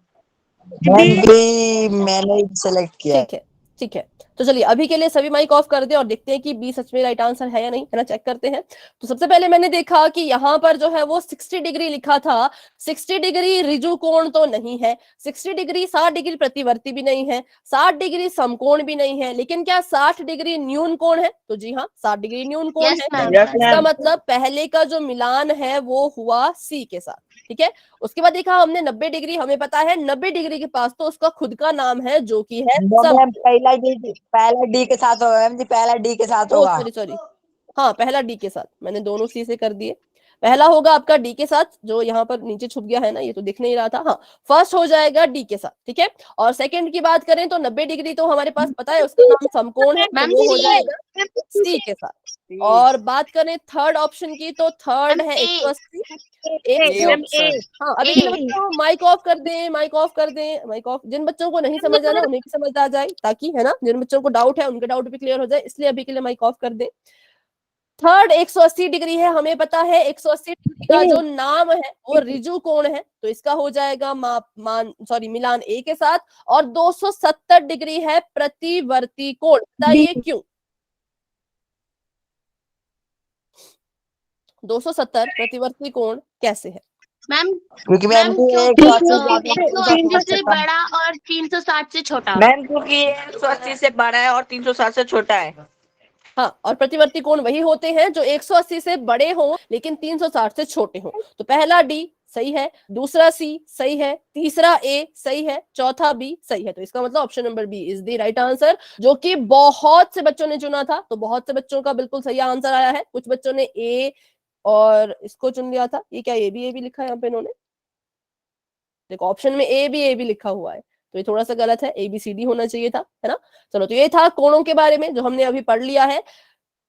Ma'am B मैंने सेलेक्ट किया है। ठीक है, ठीक है। तो चलिए अभी के लिए सभी माइक ऑफ कर दे और देखते हैं कि बी सच में राइट आंसर है या नहीं, है ना, चेक करते हैं। तो सबसे पहले मैंने देखा कि यहाँ पर जो है वो 60 डिग्री लिखा था। 60 डिग्री ऋजु कोण तो नहीं है, 60 डिग्री 60 डिग्री प्रतिवर्ती भी नहीं है, 60 डिग्री समकोण भी नहीं है, लेकिन क्या 60 डिग्री न्यून कोण है? तो जी हाँ, 60 डिग्री न्यून कोण Yes, है। ma'am. Yes, इसका ma'am. मतलब पहले का जो मिलान है वो हुआ सी के साथ, ठीक है। उसके बाद देखा हमने 90 डिग्री, हमें पता है 90 डिग्री के पास तो उसका खुद का नाम है जो कि है सम। मैम पहला डी के साथ होगा मैम जी, पहला डी के साथ ओ होगा। सॉरी सॉरी, हाँ पहला डी के साथ, मैंने दोनों सी से कर दिए। पहला होगा आपका डी के साथ, जो यहाँ पर नीचे छुप गया है ना, ये तो दिख नहीं रहा था। हाँ, फर्स्ट हो जाएगा डी के साथ, ठीक है। और सेकंड की बात करें तो 90 डिग्री तो हमारे पास पता है उसका नाम समकोण है, तो मैम वो हो सी। जाएगा सी के साथ। और बात करें थर्ड ऑप्शन की, तो थर्ड है A. 180। A option. हाँ, अभी के बच्चों माइक ऑफ कर दें, माइक ऑफ कर दें, माइक ऑफ। जिन बच्चों को नहीं समझ आना उन्हें भी समझ आ जाए, ताकि, है ना, जिन बच्चों को डाउट है उनके डाउट भी क्लियर हो जाए, इसलिए अभी के लिए माइक ऑफ कर दें। थर्ड 180 डिग्री है, हमें पता है 180 डिग्री का जो नाम है वो ऋजु कोण है, तो इसका हो जाएगा मिलान ए के साथ। और 270 डिग्री है प्रतिवर्ती कोण, बताइए क्यों 270 प्रतिवर्ती कोण कैसे है? मैम क्योंकि मैम मैम जी क्योंकि 180 से बड़ा और 360 से छोटा। मैम क्योंकि 180 से बड़ा है और 360 से छोटा है। हाँ, और प्रतिवर्ती कोण वही होते हैं जो 180 से बड़े हों लेकिन 360 से छोटे हों। तो पहला डी सही है, दूसरा सी सही है, तीसरा ए सही है, चौथा बी सही है। तो इसका मतलब option number B is the right answer, जो कि बहुत से बच्चों ने चुना था। तो बहुत से बच्चों का बिल्कुल सही आंसर आया है। कुछ बच्चों ने ए और इसको चुन लिया था। ये क्या ए बी लिखा है यहाँ पे इन्होंने? देखो ऑप्शन में ए बी लिखा हुआ है, तो ये थोड़ा सा गलत है, ABCD होना चाहिए था, है ना। चलो, तो ये था कोणों के बारे में जो हमने अभी पढ़ लिया है।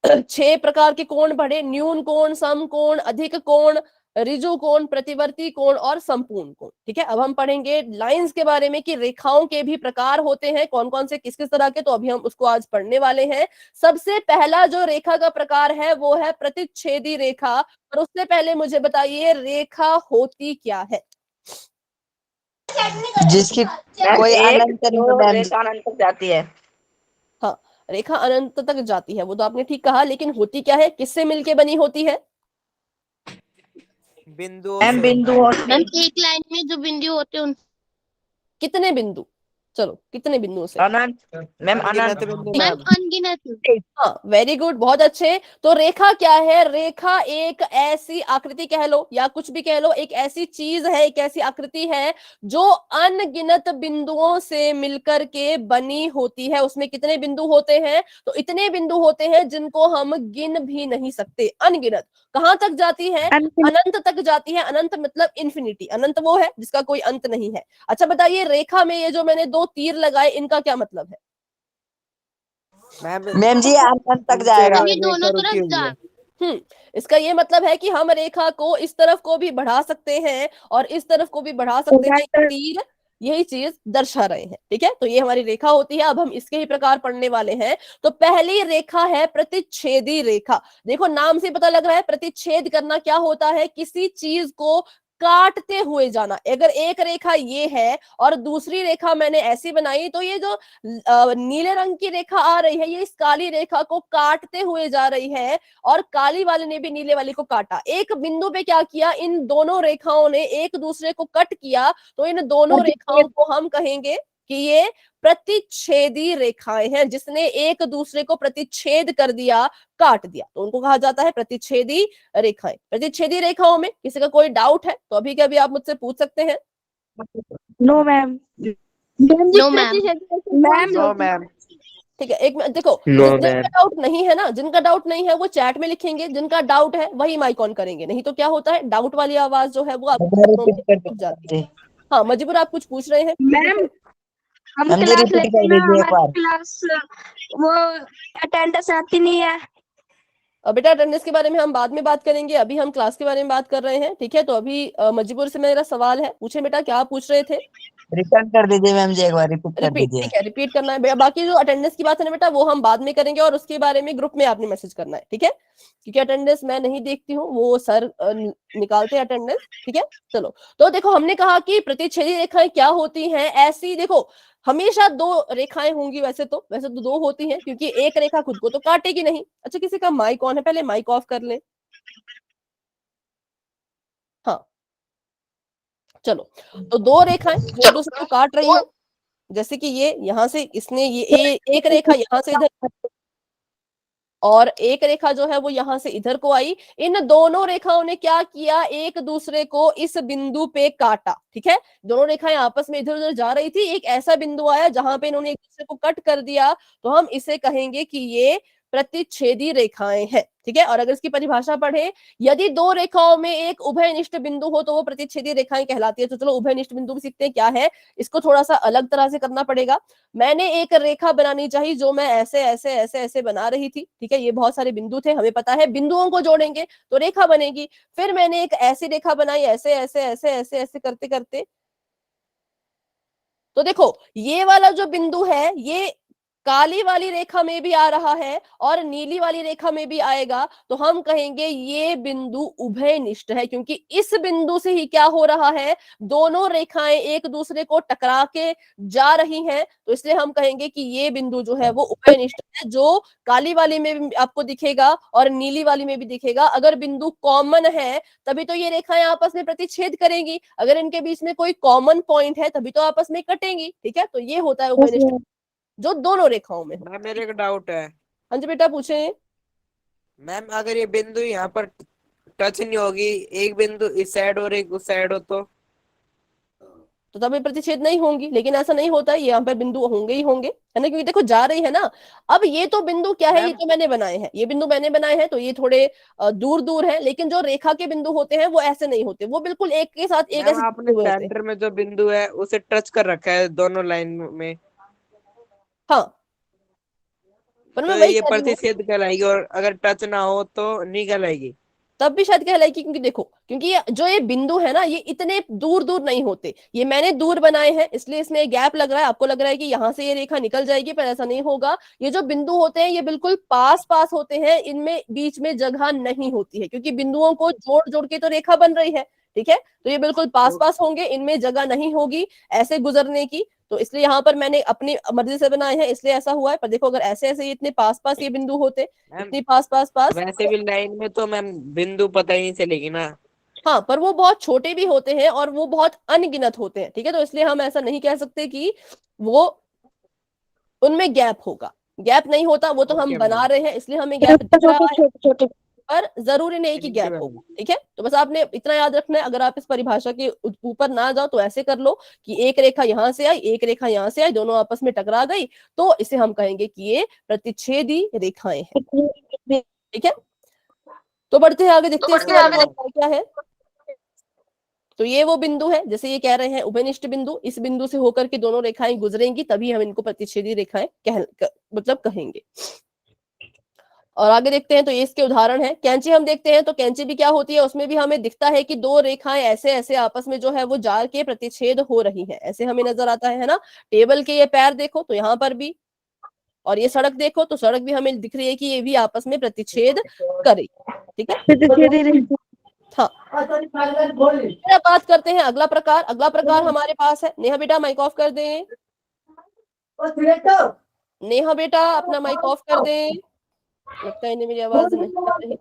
6 प्रकार के कोण पढ़े, न्यून कोण, सम कोण, अधिक कोण, ऋजु कोण, प्रतिवर्ती कोण और संपूर्ण कोण, ठीक है। अब हम पढ़ेंगे लाइंस के बारे में कि रेखाओं के भी प्रकार होते हैं, कौन कौन से, किस किस तरह के, तो अभी हम उसको आज पढ़ने वाले हैं। सबसे पहला जो रेखा का प्रकार है वो है प्रतिच्छेदी रेखा। और उससे पहले मुझे बताइए रेखा होती क्या है? जिसकी कोई अनंत नहीं है मैम जी। रेखा अनंत तक जाती है। हाँ, रेखा अनंत तक जाती है, वो तो आपने ठीक कहा, लेकिन होती क्या है, किससे मिलके बनी होती है? बिंदु मैम बिंदु और मैम एक लाइन में जो बिंदु होते हैं उन कितने बिंदु? चलो, कितने बिंदुओं से? अनंत। मैम अनगिनत अनंत। बिंदु मैम मैम। अनगिनत। हाँ, वेरी गुड, बहुत अच्छे। तो रेखा क्या है? रेखा एक ऐसी आकृति कह लो या कुछ भी कह लो, एक ऐसी चीज है, एक ऐसी आकृति है जो अनगिनत बिंदुओं से मिलकर के बनी होती है। उसमें कितने बिंदु होते हैं? तो इतने बिंदु होते हैं जिनको हम गिन भी नहीं सकते, अनगिनत। कहां तक जाती है? अनंत तक जाती है। अनंत मतलब इन्फिनिटी, अनंत वो है जिसका कोई अंत नहीं है। अच्छा बताइए, रेखा में ये जो मैंने 2 तीर लगाए, इनका क्या मतलब है? मैम जी अनंत तक जाएगा। ये दोनों तरफ जा इसका ये मतलब है कि हम रेखा को इस तरफ को भी बढ़ा सकते हैं और इस तरफ को भी बढ़ा सकते हैं। तीर यही चीज दर्शा रहे हैं। ठीक है, तो ये हमारी रेखा होती है। अब हम इसके ही प्रकार पढ़ने वाले हैं। तो पहली रेखा है प्रतिच्छेदी रेखा। देखो नाम से पता लग रहा है, प्रतिच्छेद करना क्या होता है, किसी चीज को काटते हुए जाना। अगर एक रेखा ये है और दूसरी रेखा मैंने ऐसी बनाई, तो ये जो नीले रंग की रेखा आ रही है, ये इस काली रेखा को काटते हुए जा रही है, और काली वाले ने भी नीले वाले को काटा। एक बिंदु पे क्या किया, इन दोनों रेखाओं ने एक दूसरे को कट किया, तो इन दोनों रेखाओं को हम कहेंगे कि ये प्रतिच्छेदी रेखाएं हैं, जिसने एक दूसरे को प्रतिच्छेद कर दिया, काट दिया, तो उनको कहा जाता है प्रतिच्छेदी रेखाएं। प्रतिच्छेदी रेखाओं में किसी का कोई डाउट है तो अभी के अभी आप मुझसे पूछ सकते हैं। No ma'am. No ma'am. No ma'am. ठीक है, एक मिनट देखो, जिनका डाउट नहीं है ना, जिनका डाउट नहीं है वो चैट में लिखेंगे, जिनका डाउट है वही माइक ऑन करेंगे। नहीं तो क्या होता है, डाउट वाली आवाज जो है वो आप जाती है। हाँ मजीबुर, आप कुछ पूछ रहे हैं? मैम हम हम जी क्लास रिपीट लेते कर हैं ना, दीजिए एक बार। हमारी क्लास वो अटेंडेंस आती नहीं है। बेटा अटेंडेंस के बारे में हम बाद में बात करेंगे, अभी हम क्लास के बारे में बात कर रहे हैं। ठीक है, तो अभी मजीबुर से मेरा सवाल है, पूछे बेटा, क्या पूछ रहे थे? रिटर्न कर दीजिए मैम जी, एक बार रिपीट कर रिपीट, दीजिए। ठीक है, रिपीट करना है। बाकी जो अटेंडेंस की बात है ना बेटा, वो हम बाद में करेंगे, और उसके बारे में ग्रुप में आपने मैसेज करना है। ठीक है, क्योंकि अटेंडेंस मैं नहीं देखती हूँ, वो सर निकालते हैं अटेंडेंस। ठीक है, चलो, तो देखो हमने कहा कि प्रतिच्छेदी रेखाएं क्या होती हैं। ऐसी देखो, हमेशा दो रेखाएं होंगी, वैसे तो दो होती हैं, क्योंकि एक रेखा खुद को तो काटेगी नहीं। अच्छा, किसी का माइक ऑन है, पहले माइक ऑफ कर ले। हाँ चलो, तो दो रेखाएं जो एक दूसरे को काट रही है, जैसे कि ये यहाँ से इसने ये एक रेखा यहाँ से इधर, और एक रेखा जो है वो यहाँ से इधर को आई। इन दोनों रेखाओं ने क्या किया, एक दूसरे को इस बिंदु पे काटा। ठीक है, दोनों रेखाएं आपस में इधर उधर जा रही थी, एक ऐसा बिंदु आया जहां पे इन्होंने एक दूसरे को कट कर दिया, तो हम इसे कहेंगे कि ये प्रतिच्छेदी रेखाएं हैं। ठीक है, और अगर इसकी परिभाषा पढ़े, यदि दो रेखाओं में एक उभयनिष्ठ बिंदु हो तो वो प्रतिच्छेदी रेखाएं कहलाती है। तो चलो उभयनिष्ठ बिंदु भी सीखते हैं क्या है, इसको थोड़ा सा अलग तरह से करना पड़ेगा। मैंने एक रेखा बनानी चाहिए जो मैं ऐसे ऐसे ऐसे ऐसे बना रही थी। ठीक है, ये बहुत सारे बिंदु थे, हमें पता है बिंदुओं को जोड़ेंगे तो रेखा बनेगी। फिर मैंने एक ऐसी रेखा बनाई, ऐसे ऐसे ऐसे ऐसे ऐसे करते करते, तो देखो ये वाला जो बिंदु है ये काली वाली रेखा में भी आ रहा है और नीली वाली रेखा में भी आएगा, तो हम कहेंगे ये बिंदु उभयनिष्ठ है, क्योंकि इस बिंदु से ही क्या हो रहा है, दोनों रेखाएं एक दूसरे को टकरा के जा रही हैं, तो इसलिए हम कहेंगे कि ये बिंदु जो है वो उभयनिष्ठ है, जो काली वाली में भी आपको दिखेगा और नीली वाली में भी दिखेगा। अगर बिंदु कॉमन है तभी तो ये रेखाएं आपस में प्रतिच्छेद करेंगी, अगर इनके बीच में कोई कॉमन पॉइंट है तभी तो आपस में कटेंगी। ठीक है, तो ये होता है उभयनिष्ठ जो दोनों रेखाओं में हो। मैम मेरे को डाउट है। हाँ जी बेटा पूछे। मैम अगर ये बिंदु यहाँ पर टच नहीं होगी, एक बिंदु इस साइड और एक उस साइड हो तो तभी प्रतिच्छेद नहीं होंगी, लेकिन ऐसा नहीं होता है, यहाँ पर बिंदु होंगे ही होंगे, है ना, क्योंकि देखो जा रही है ना। अब ये तो बिंदु क्या है, ये तो मैंने बनाए हैं, ये बिंदु मैंने बनाए हैं, तो ये थोड़े दूर दूर है, लेकिन जो रेखा के बिंदु होते हैं वो ऐसे नहीं होते, वो बिल्कुल एक के साथ एक ऐसे आपने होते हैं। सेंटर में जो बिंदु है उसे टच कर रखा है दोनों लाइन में। हाँ, पर मैं तो वही ये कह रही हूँ, प्रतिच्छेद कहलाएगी, और अगर टच ना हो तो नहीं कहलाएगी। तब भी शायद कहलाएगी, क्योंकि देखो, क्योंकि ये बिंदु है ना, ये इतने दूर दूर नहीं होते, ये मैंने दूर बनाए हैं इसलिए इसमें गैप लग रहा है। आपको लग रहा है कि यहाँ से ये रेखा निकल जाएगी, पर ऐसा नहीं होगा। ये जो बिंदु होते हैं ये बिल्कुल पास पास होते हैं, इनमें बीच में जगह नहीं होती है, क्योंकि बिंदुओं को जोड़ जोड़ के तो रेखा बन रही है। ठीक है, तो ये बिल्कुल पास पास होंगे, इनमें जगह नहीं होगी ऐसे गुजरने की, तो इसलिए यहाँ पर मैंने अपनी मर्जी से बनाए हैं, इसलिए ऐसा हुआ है। पर देखो अगर ऐसे ऐसे इतने पास पास ये बिंदु होते, इतनी पास पास पास, वैसे भी लाइन में तो मैम बिंदु पता ही नहीं चलेगी ना। हाँ, पर वो बहुत छोटे भी होते हैं और वो बहुत अनगिनत होते हैं। ठीक है, तो इसलिए हम ऐसा नहीं कह सकते कि वो उनमें गैप होगा, गैप नहीं होता, वो तो हम बना रहे हैं इसलिए हमें गैप दिख रहा है, पर जरूरी नहीं कि गैप होगा। ठीक है, तो बस आपने इतना याद रखना है, अगर आप इस परिभाषा के ऊपर ना जाओ तो ऐसे कर लो कि एक रेखा यहाँ से आई, एक रेखा यहाँ से आई, दोनों आपस में टकरा गई, तो इसे हम कहेंगे कि ये प्रतिच्छेदी रेखाएं हैं। ठीक है, तो बढ़ते हैं आगे, देखते हैं इसके बारे में क्या है। तो ये वो बिंदु है, जैसे ये कह रहे हैं उभयनिष्ठ बिंदु, इस बिंदु से होकर के दोनों रेखाएं गुजरेंगी, तभी हम इनको प्रतिच्छेदी रेखाएं मतलब कहेंगे। और आगे देखते हैं तो ये इसके उदाहरण है। कैंची हम देखते हैं तो कैंची भी क्या होती है, उसमें भी हमें दिखता है कि दो रेखाएं ऐसे ऐसे आपस में जो है वो जाल के प्रतिच्छेद हो रही हैं, ऐसे हमें नजर आता है ना। टेबल के ये पैर देखो तो यहाँ पर भी, और ये सड़क देखो तो सड़क भी हमें दिख रही है कि ये भी आपस में प्रतिच्छेद करे, ठीक है। प्रतिच्छेदी रेखा। हाँ, फिर अब बात करते हैं अगला प्रकार। अगला प्रकार हमारे पास है, नेहा बेटा माइक ऑफ कर दें, नेहा बेटा अपना माइक ऑफ कर दें, लगता है इन्हें मेरी आवाज नहीं आ रही।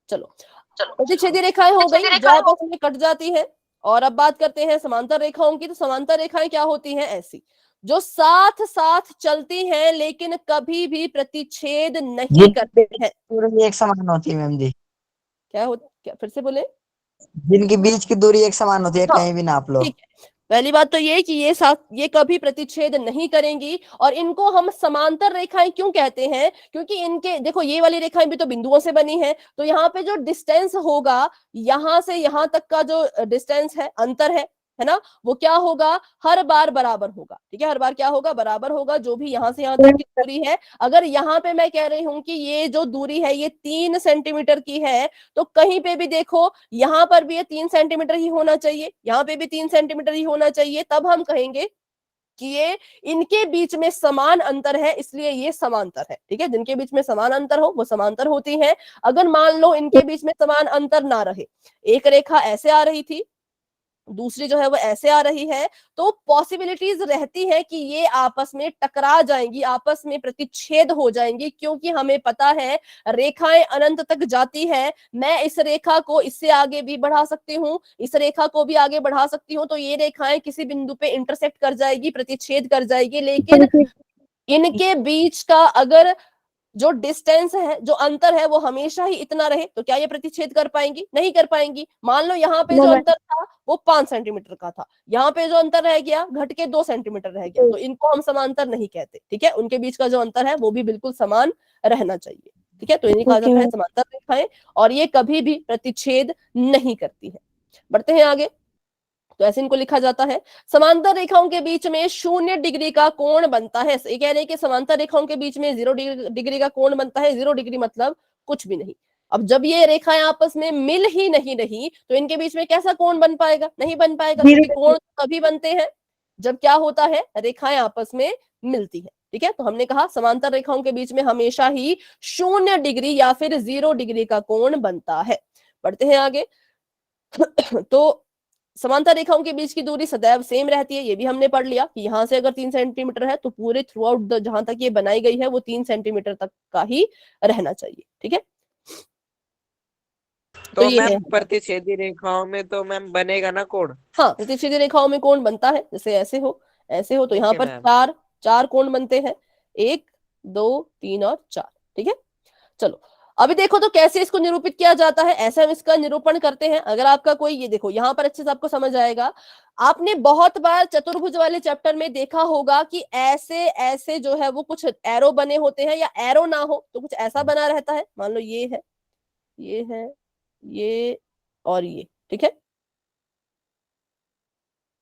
चलो, प्रतिच्छेदी रेखाएं हो गई जो आपस में कट जाती है। और अब बात करते हैं समांतर रेखाओं की। तो समांतर रेखाएं क्या होती हैं, ऐसी जो साथ साथ चलती हैं लेकिन कभी भी प्रतिच्छेद नहीं करती हैं। दूरी एक समान होती है मैम जी। क्या फिर से बोले? जिनकी बीच की दूरी एक समान होती है, हाँ, कहीं भी नाप लो। ठीक है। पहली बात तो ये कि ये कभी प्रतिच्छेद नहीं करेंगी। और इनको हम समांतर रेखाएं क्यों कहते हैं, क्योंकि इनके देखो ये वाली रेखाएं भी तो बिंदुओं से बनी है, तो यहाँ पे जो डिस्टेंस होगा, यहां से यहां तक का जो डिस्टेंस है, अंतर है ना, वो क्या होगा, हर बार बराबर होगा, ठीक है। हर बार क्या होगा, बराबर होगा। जो भी यहां से यहां तक की दूरी है, अगर यहाँ पे मैं कह रही हूं कि ये जो दूरी है ये 3 सेंटीमीटर की है, तो कहीं पे भी देखो यहां पर भी ये 3 सेंटीमीटर ही होना चाहिए, यहाँ पे भी 3 सेंटीमीटर ही होना चाहिए, तब हम कहेंगे कि ये इनके बीच में समान अंतर है, इसलिए ये समांतर है, ठीक है। जिनके बीच में समान अंतर हो वो समांतर होती हैं। अगर मान लो इनके बीच में समान अंतर ना रहे, एक रेखा ऐसे आ रही थी, दूसरी जो है वो ऐसे आ रही है, तो पॉसिबिलिटीज रहती है कि ये आपस में टकरा जाएंगी, आपस में प्रतिच्छेद हो जाएंगी, क्योंकि हमें पता है रेखाएं अनंत तक जाती है। मैं इस रेखा को इससे आगे भी बढ़ा सकती हूँ, इस रेखा को भी आगे बढ़ा सकती हूँ, तो ये रेखाएं किसी बिंदु पे इंटरसेक्ट कर जाएगी, प्रतिच्छेद कर जाएगी। लेकिन इनके बीच का अगर जो डिस्टेंस है, जो अंतर है, वो हमेशा ही इतना रहे, तो क्या ये प्रतिच्छेद कर पाएंगी? नहीं कर पाएंगी। मान लो यहाँ पे जो अंतर था वो 5 सेंटीमीटर का था, यहाँ पे जो अंतर रह गया घट के 2 सेंटीमीटर रह गया, तो इनको हम समांतर नहीं कहते, ठीक है। उनके बीच का जो अंतर है वो भी बिल्कुल समान रहना चाहिए, ठीक है। तो इन्हें कहा जाता है समांतर रेखाएं, और ये कभी भी प्रतिच्छेद नहीं करती है। बढ़ते हैं आगे। तो ऐसे इनको लिखा जाता है। समांतर रेखाओं के बीच में 0 डिग्री का कोण बनता है। ये कह रहे हैं कि समांतर रेखाओं के बीच में 0 डिग्री का कोण बनता है। 0 डिग्री मतलब कुछ भी नहीं। अब जब ये रेखाएं आपस में मिल ही नहीं रही, तो इनके बीच में कैसा कोण बन पाएगा? नहीं बन पाएगा, क्योंकि कोण तभी बनते हैं जब क्या होता है, रेखाएं आपस में मिलती है, ठीक है। तो हमने कहा समांतर रेखाओं के बीच में हमेशा ही 0 डिग्री या फिर 0 डिग्री का कोण बनता है। बढ़ते हैं आगे। तो समांतर रेखाओं के बीच की दूरी सदैव सेम रहती है, ये भी हमने पढ़ लिया कि यहां से अगर 3 सेंटीमीटर है तो पूरे थ्रू आउट जहां तक ये बनाई गई है वो 3 सेंटीमीटर तक का ही रहना चाहिए, ठीक है। तो ये है मैम प्रतिच्छेदी रेखाओं में तो मैम बनेगा ना कोण? हाँ, प्रतिच्छेदी रेखाओं में कोण बनता है, जैसे ऐसे हो तो यहाँ पर चार कोण बनते हैं, 1 2 3 और 4, ठीक है। चलो अभी देखो तो कैसे इसको निरूपित किया जाता है, ऐसे हम इसका निरूपण करते हैं। अगर आपका कोई, ये देखो यहाँ पर अच्छे से आपको समझ आएगा। आपने बहुत बार चतुर्भुज वाले चैप्टर में देखा होगा कि ऐसे ऐसे जो है वो कुछ एरो बने होते हैं, या एरो ना हो तो कुछ ऐसा बना रहता है। मान लो ये है, ये और ये, ठीक है।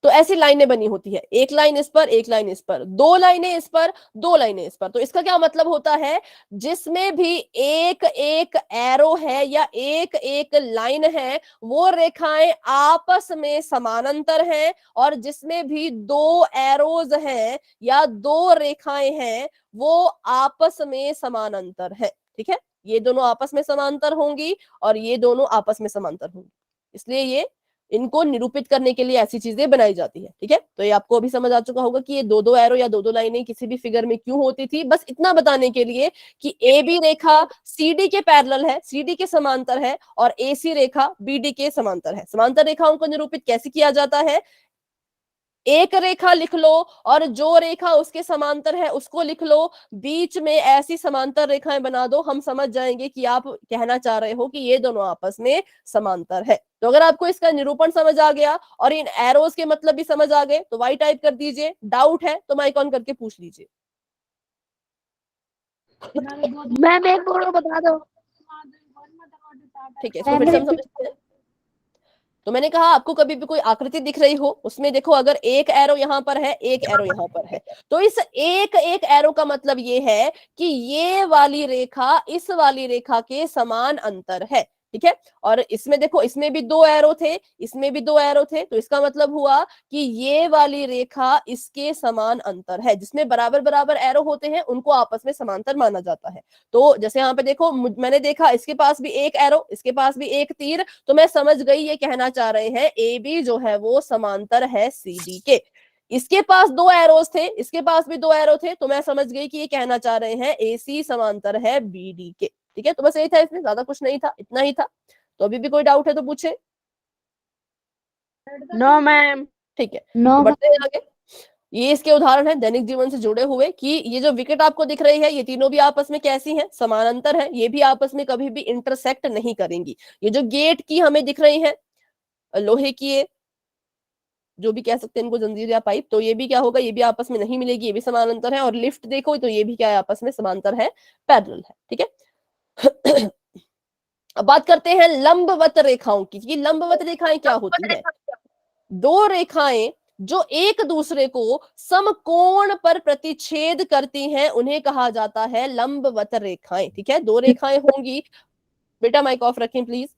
तो ऐसी लाइनें बनी होती है, एक लाइन इस पर, एक लाइन इस पर, 2 लाइनें इस पर, 2 लाइनें इस पर। तो इसका क्या मतलब होता है, जिसमें भी एक एक एरो है या एक एक लाइन है, वो रेखाएं आपस में समानांतर हैं। और जिसमें भी 2 एरोज हैं या 2 रेखाएं हैं, वो आपस में समानांतर है, ठीक है। ये दोनों आपस में समांतर होंगी और ये दोनों आपस में समांतर होंगी, इसलिए ये इनको निरूपित करने के लिए ऐसी चीजें बनाई जाती है, ठीक है। तो ये आपको अभी समझ आ चुका होगा कि ये 2 एरो या 2 लाइनें किसी भी फिगर में क्यों होती थी। बस इतना बताने के लिए कि ए बी रेखा CD के पैरेलल है, CD के समांतर है, और AC रेखा BD के समांतर है। समांतर रेखाओं को निरूपित कैसे किया जाता है, एक रेखा लिख लो और जो रेखा उसके समांतर है उसको लिख लो, बीच में ऐसी समांतर रेखाएं बना दो, हम समझ जाएंगे कि आप कहना चाह रहे हो कि ये दोनों आपस में समांतर है। तो अगर आपको इसका निरूपण समझ आ गया और इन एरोज के मतलब भी समझ आ गए तो वाई टाइप कर दीजिए। डाउट है तो माइक ऑन करके पूछ लीजिए। मैम एक और बता दो। ठीक है, इसको फिर से हम समझते हैं। तो मैंने कहा आपको कभी भी कोई आकृति दिख रही हो, उसमें देखो अगर एक एरो यहाँ पर है, एक एरो यहाँ पर है, तो इस एक एक एरो का मतलब ये है कि ये वाली रेखा इस वाली रेखा के समान अंतर है, ठीक है। और इसमें देखो, इसमें भी दो एरो थे, इसमें भी दो एरो थे, तो इसका मतलब हुआ कि ये वाली रेखा इसके समान अंतर है। जिसमें बराबर बराबर एरो होते हैं उनको आपस में समांतर माना जाता है। तो जैसे यहाँ पे देखो, मैंने देखा इसके पास भी एक एरो, इसके पास भी एक तीर, तो मैं समझ गई ये कहना चाह रहे हैं ए बी जो है वो समांतर है सी डी के। इसके पास दो एरोस थे, इसके पास भी दो एरो थे, तो मैं समझ गई कि ये कहना चाह रहे हैं ए सी समांतर है बी डी के, ठीक है। तो बस यही था, इसमें ज्यादा कुछ नहीं था, इतना ही था। तो अभी भी कोई डाउट है तो पूछे। No ma'am. ठीक है, नो तो बढ़ते हैं आगे। ये इसके उदाहरण है दैनिक जीवन से जुड़े हुए कि ये जो विकेट आपको दिख रही है, ये तीनों भी आपस में कैसी हैं, समानांतर है, ये भी आपस में कभी भी इंटरसेक्ट नहीं करेंगी। ये जो गेट की हमें दिख रही है, लोहे की, ये जो भी कह सकते हैं इनको, जंजीर या पाइप, तो ये भी क्या होगा, ये भी आपस में नहीं मिलेगी, ये भी समानांतर है। और लिफ्ट देखो तो ये भी क्या है, आपस में समांतर है, पैरेलल है, ठीक है। अब बात करते हैं लंबवत रेखाओं की, कि लंबवत रेखाएं क्या होती है। दो रेखाएं जो एक दूसरे को समकोण पर प्रतिच्छेद करती हैं उन्हें कहा जाता है लंबवत रेखाएं, ठीक है। दो रेखाएं होंगी, बेटा माइक ऑफ रखें प्लीज।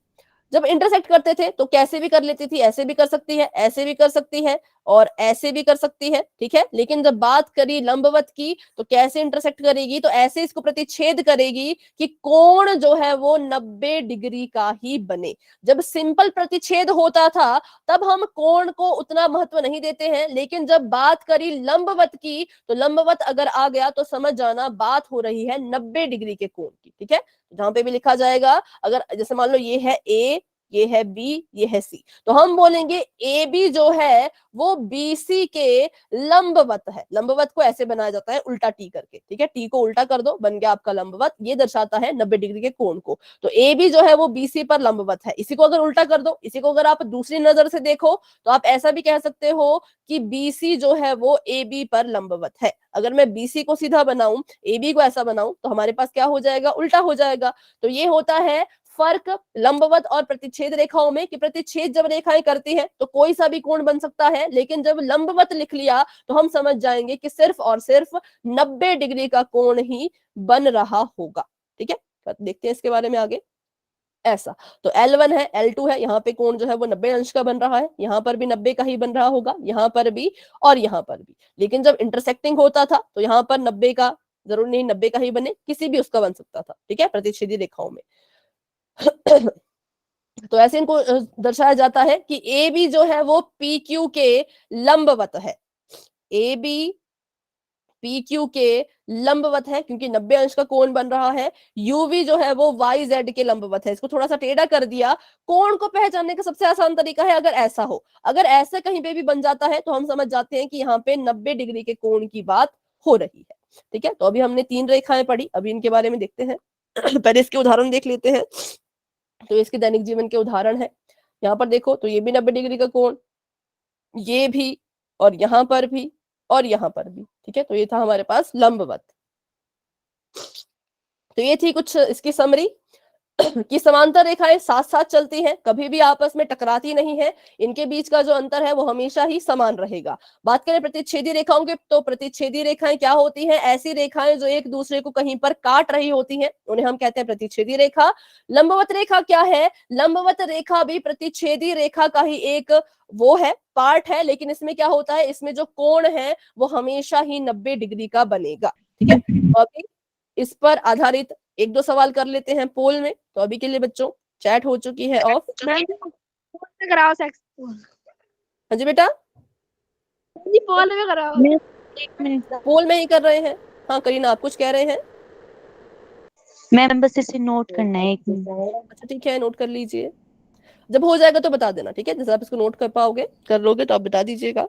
जब इंटरसेक्ट करते थे तो कैसे भी कर लेती थी, ऐसे भी कर सकती है, ऐसे भी कर सकती है, और ऐसे भी कर सकती है, ठीक है। लेकिन जब बात करी लंबवत की तो कैसे इंटरसेक्ट करेगी, तो ऐसे इसको प्रतिच्छेद करेगी कि कोण जो है वो 90 डिग्री का ही बने। जब सिंपल प्रतिच्छेद होता था तब हम कोण को उतना महत्व नहीं देते हैं, लेकिन जब बात करी लंबवत की तो लंबवत अगर आ गया तो समझ जाना बात हो रही है 90 डिग्री के कोण की, ठीक है। जहां पे भी लिखा जाएगा, अगर जैसे मान लो ये है ए, ये है बी, ये है सी, तो हम बोलेंगे ए बी जो है वो बी सी के लंबवत है। लंबवत को ऐसे बनाया जाता है उल्टा टी करके, ठीक है। टी को उल्टा कर दो, बन गया आपका लंबवत, ये दर्शाता है 90 डिग्री के कोण को। तो ए बी जो है वो बी सी पर लंबवत है। इसी को अगर उल्टा कर दो, इसी को अगर आप दूसरी नजर से देखो तो आप ऐसा भी कह सकते हो कि बी सी जो है वो ए बी पर लंबवत है। अगर मैं बी सी को सीधा बनाऊं, ए बी को ऐसा बनाऊं, तो हमारे पास क्या हो जाएगा, उल्टा हो जाएगा। तो ये होता है फर्क लंबवत और प्रतिच्छेद रेखाओं में, कि प्रतिच्छेद जब रेखाएं करती हैं तो कोई सा भी कोण बन सकता है, लेकिन जब लंबवत लिख लिया तो हम समझ जाएंगे कि सिर्फ और सिर्फ 90 डिग्री का कोण ही बन रहा होगा, ठीक है। देखते हैं इसके बारे में आगे। ऐसा तो L1 है, L2 है, यहाँ पे कोण जो है वो 90 अंश का बन रहा है, यहाँ पर भी 90 का ही बन रहा होगा, यहाँ पर भी और यहाँ पर भी। लेकिन जब इंटरसेक्टिंग होता था तो यहाँ पर 90 का जरूर नहीं, 90 का ही बने, किसी भी उसका बन सकता था, ठीक है, प्रतिच्छेदी रेखाओं में। तो ऐसे इनको दर्शाया जाता है कि ए बी जो है वो पी क्यू के लंबवत है। ए बी पी क्यू के लंबवत है क्योंकि 90 अंश का कोण बन रहा है। यूवी जो है वो वाई जेड के लंबवत है। इसको थोड़ा सा टेढ़ा कर दिया। कोण को पहचानने का सबसे आसान तरीका है अगर ऐसा हो, अगर ऐसे कहीं पे भी बन जाता है तो हम समझ जाते हैं कि यहाँ पे 90 डिग्री के कोण की बात हो रही है, ठीक है। तो अभी हमने 3 रेखाएं पढ़ी, अभी इनके बारे में देखते हैं। पहले इसके उदाहरण देख लेते हैं। तो इसके दैनिक जीवन के उदाहरण है। यहाँ पर देखो तो ये भी 90 डिग्री का कोण, ये भी, और यहाँ पर भी, और यहाँ पर भी, ठीक है। तो ये था हमारे पास लंबवत। तो ये थी कुछ इसकी समरी कि समांतर रेखाएं साथ साथ चलती हैं, कभी भी आपस में टकराती नहीं है, इनके बीच का जो अंतर है वो हमेशा ही समान रहेगा। बात करें प्रतिच्छेदी रेखाओं की, तो प्रतिच्छेदी रेखाएं क्या होती हैं, ऐसी रेखाएं जो एक दूसरे को कहीं पर काट रही होती हैं, उन्हें हम कहते हैं प्रतिच्छेदी रेखा। लंबवत रेखा क्या है, लंबवत रेखा भी प्रतिच्छेदी रेखा का ही एक वो है, पार्ट है, लेकिन इसमें क्या होता है, इसमें जो कोण है वो हमेशा ही 90 डिग्री का बनेगा, ठीक है। तो अभी इस पर आधारित 1-2 सवाल कर लेते हैं पोल में। तो अभी के लिए बच्चों चैट हो चुकी है ऑफ। कराओ सेक्स हाँ जी बेटा, जी पोल में कराओ। एक मिनट पोल में ही कर रहे हैं। हाँ करीना, आप कुछ कह रहे हैं। मैम, बस इसे नोट करना है, एक मिनट। अच्छा ठीक है, नोट कर लीजिए, जब हो जाएगा तो बता देना, ठीक है। जैसे आप इसको नोट कर पाओगे, कर लोगे तो आप बता दीजिएगा।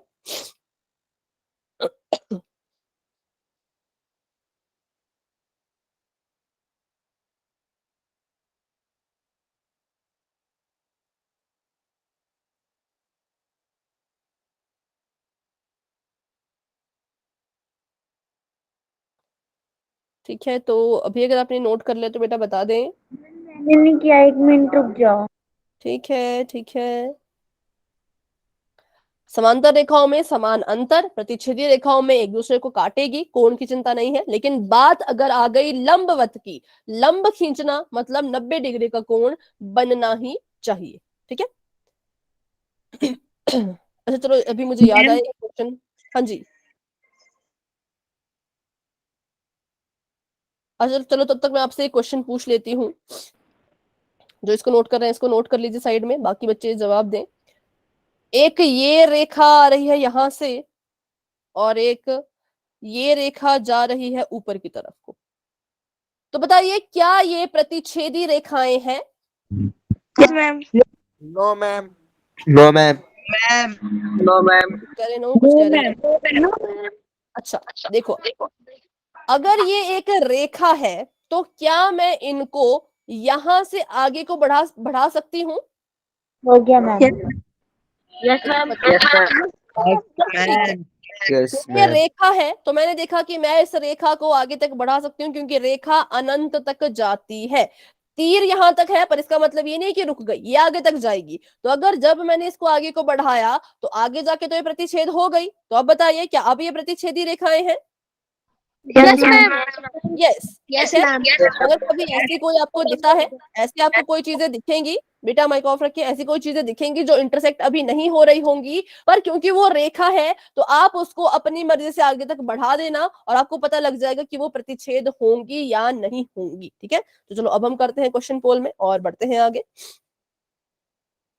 ठीक है, तो अभी अगर आपने नोट कर लिया तो बेटा बता दें। मैंने नहीं किया, 1 मिनट रुक जाओ। ठीक है ठीक है। समांतर रेखाओं में समान अंतर, प्रतिच्छेदी रेखाओं में एक दूसरे को काटेगी, कोण की चिंता नहीं है। लेकिन बात अगर आ गई लंबवत की, लंब खींचना मतलब 90 डिग्री का कोण बनना ही चाहिए। ठीक है। अच्छा चलो, अभी मुझे याद आया क्वेश्चन। हाँ जी, अच्छा चलो, तब तक मैं आपसे एक क्वेश्चन पूछ लेती हूँ। जो इसको नोट कर रहे हैं इसको नोट कर लीजिए साइड में, बाकी बच्चे जवाब दें। एक ये रेखा आ रही है यहां से और एक ये रेखा जा रही है ऊपर की तरफ को, तो बताइए क्या ये प्रतिच्छेदी रेखाएं हैं? Yes ma'am. No ma'am. No ma'am. No ma'am. कह रहे नो, कुछ कह रहे हैं। अच्छा देखो, अगर ये एक रेखा है तो क्या मैं इनको यहां से आगे को बढ़ा सकती हूँ? हो गया मैम। Yes ma'am. यस ये मैम। रेखा है तो मैंने देखा कि मैं इस रेखा को आगे तक बढ़ा सकती हूँ, क्योंकि रेखा अनंत तक जाती है। तीर यहां तक है पर इसका मतलब ये नहीं कि रुक गई, ये आगे तक जाएगी। तो अगर जब मैंने इसको आगे को बढ़ाया तो आगे जाके तो ये प्रतिच्छेद हो गई। तो अब बताइए क्या अब ये प्रतिच्छेदी रेखाएं हैं? Yes ma'am. यस। यस ठीक है। मैम। अगर कभी ऐसी कोई आपको दिखता है, ऐसी आपको कोई चीजें दिखेंगी, बेटा माइक ऑफ रखिए, ऐसी कोई चीजें दिखेंगी जो इंटरसेक्ट अभी नहीं हो रही होंगी, पर क्योंकि वो रेखा है तो आप उसको अपनी मर्जी से आगे तक बढ़ा देना और आपको पता लग जाएगा कि वो प्रतिच्छेद होंगी या नहीं होंगी। ठीक है, तो चलो अब हम करते हैं क्वेश्चन पोल में और बढ़ते हैं आगे।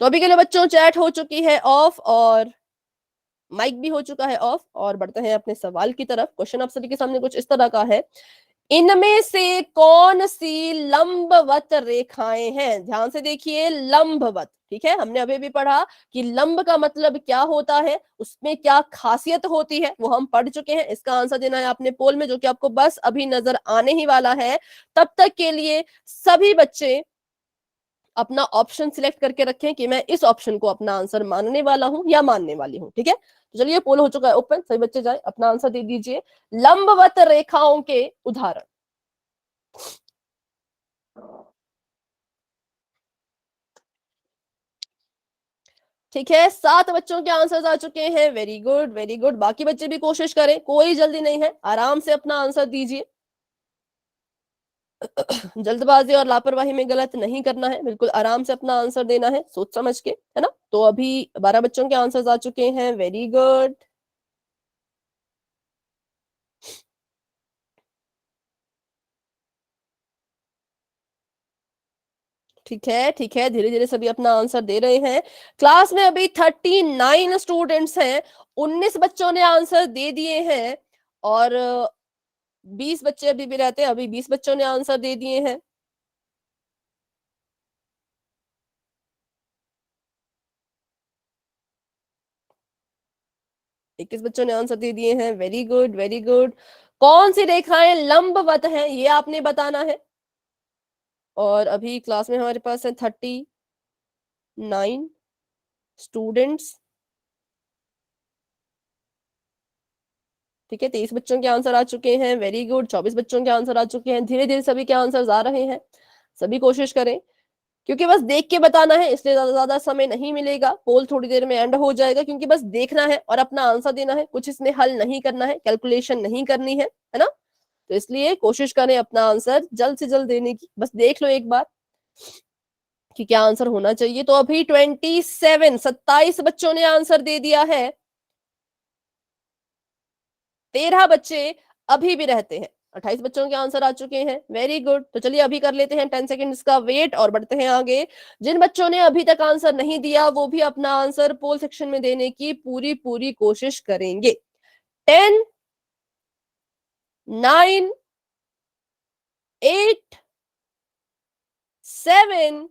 तो अभी के लिए बच्चों चैट हो चुकी है ऑफ और माइक भी हो चुका है ऑफ, और बढ़ते हैं अपने सवाल की तरफ। क्वेश्चन आप सभी के सामने कुछ इस तरह का है, इनमें से कौन सी लंबवत रेखाएं हैं? ध्यान से देखिए, लंबवत। ठीक है, हमने अभी भी पढ़ा कि लंब का मतलब क्या होता है, उसमें क्या खासियत होती है, वो हम पढ़ चुके हैं। इसका आंसर देना है आपने पोल में, जो कि आपको बस अभी नजर आने ही वाला है। तब तक के लिए सभी बच्चे अपना ऑप्शन सिलेक्ट करके रखें कि मैं इस ऑप्शन को अपना आंसर मानने वाला हूं या मानने वाली हूं। ठीक है, तो चलिए पोल हो चुका है ओपन, सभी बच्चे जाए अपना आंसर दे दीजिए। लंबवत रेखाओं के उदाहरण। ठीक है, 7 बच्चों के आंसर्स आ चुके हैं। Very good very good. बाकी बच्चे भी कोशिश करें, कोई जल्दी नहीं है, आराम से अपना आंसर दीजिए। जल्दबाजी और लापरवाही में गलत नहीं करना है, बिल्कुल आराम से अपना आंसर देना है, सोच समझ के, है ना। तो अभी 12 बच्चों के आंसर्स आ चुके हैं। Very good. ठीक है ठीक है, धीरे धीरे सभी अपना आंसर दे रहे हैं। क्लास में अभी 39 स्टूडेंट्स हैं, 19 बच्चों ने आंसर दे दिए हैं और 20 बच्चे अभी भी रहते हैं, अभी 20 बच्चों ने आंसर दे दिए हैं। इक्कीस बच्चों ने आंसर दे दिए हैं। Very good very good. कौन सी रेखाएं लंबवत हैं ये आपने बताना है। और अभी क्लास में हमारे पास है 39 स्टूडेंट्स। ठीक है, 23 बच्चों के आंसर आ चुके हैं। Very good. 24 बच्चों के आंसर आ चुके हैं। धीरे धीरे सभी के आंसर आ रहे हैं, सभी कोशिश करें, क्योंकि बस देख के बताना है इसलिए ज्यादा समय नहीं मिलेगा। पोल थोड़ी देर में एंड हो जाएगा, क्योंकि बस देखना है और अपना आंसर देना है, कुछ इसमें हल नहीं करना है, कैलकुलेशन नहीं करनी है ना। तो इसलिए कोशिश करें अपना आंसर जल्द से जल्द देने की, बस देख लो एक बार कि क्या आंसर होना चाहिए। तो अभी 27 बच्चों ने आंसर दे दिया है, 13 बच्चे अभी भी रहते हैं, 28 बच्चों के आंसर आ चुके हैं। Very good. तो चलिए अभी कर लेते हैं 10 सेकेंड्स का वेट और बढ़ते हैं आगे। जिन बच्चों ने अभी तक आंसर नहीं दिया वो भी अपना आंसर पोल सेक्शन में देने की पूरी पूरी कोशिश करेंगे। 10 9 8 7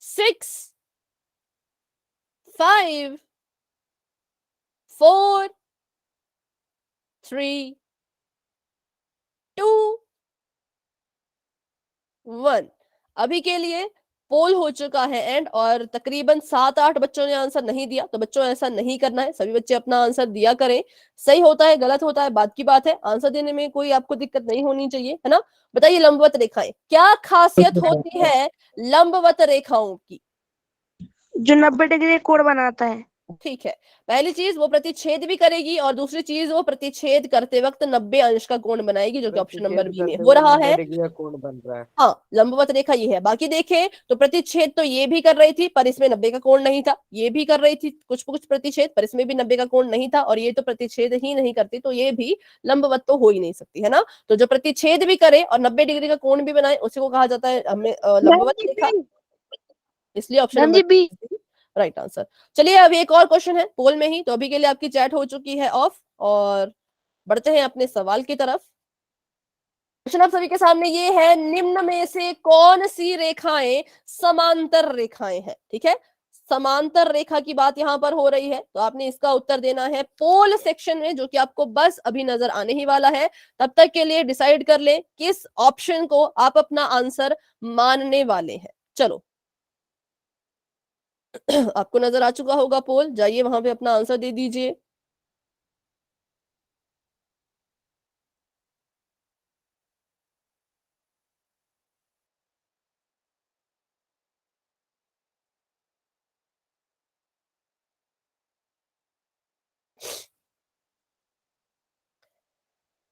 6 5 4 3 2 1। अभी के लिए पोल हो चुका है एंड, और तकरीबन 7-8 बच्चों ने आंसर नहीं दिया। तो बच्चों ऐसा नहीं करना है, सभी बच्चे अपना आंसर दिया करें। सही होता है गलत होता है बात की बात है, आंसर देने में कोई आपको दिक्कत नहीं होनी चाहिए, है ना। बताइए लंबवत रेखाएं, क्या खासियत होती है लंबवत रेखाओं की? जो 90 डिग्री कोण बनाता है। ठीक है, पहली चीज वो प्रतिच्छेद भी करेगी और दूसरी चीज वो प्रतिच्छेद करते वक्त 90 अंश का कोण बनाएगी, जो कि ऑप्शन नंबर बी में हो रहा है। डिग्री कोण बन रहा है। हाँ, लंबवत रेखा ये है। बाकी देखें तो प्रतिच्छेद तो ये भी कर रही थी पर इसमें 90 का कोण नहीं था, ये भी कर रही थी कुछ कुछ प्रतिच्छेद पर इसमें भी 90 का कोण नहीं था, और ये तो प्रतिच्छेद ही नहीं करती तो ये भी लंबवत तो हो ही नहीं सकती, है ना। तो जो प्रतिच्छेद भी करे और 90 डिग्री का कोण भी बनाए उसी को कहा जाता है हमें लंबवत रेखा, इसलिए ऑप्शन मैम जी नंबर बी। Right answer. चलिए अभी एक और क्वेश्चन है पोल में ही, तो अभी के लिए आपकी चैट हो चुकी है ऑफ, और बढ़ते हैं अपने सवाल की तरफ। क्वेश्चन आप सभी के सामने ये है, निम्न में से कौन सी रेखाएं समांतर रेखाएं हैं। ठीक है, समांतर रेखा की बात यहां पर हो रही है, तो आपने इसका उत्तर देना है पोल सेक्शन में, जो कि आपको बस अभी नजर आने ही वाला है। तब तक के लिए डिसाइड कर ले किस ऑप्शन को आप अपना आंसर मानने वाले हैं। चलो आपको नजर आ चुका होगा पोल, जाइए वहां पे अपना आंसर दे दीजिए।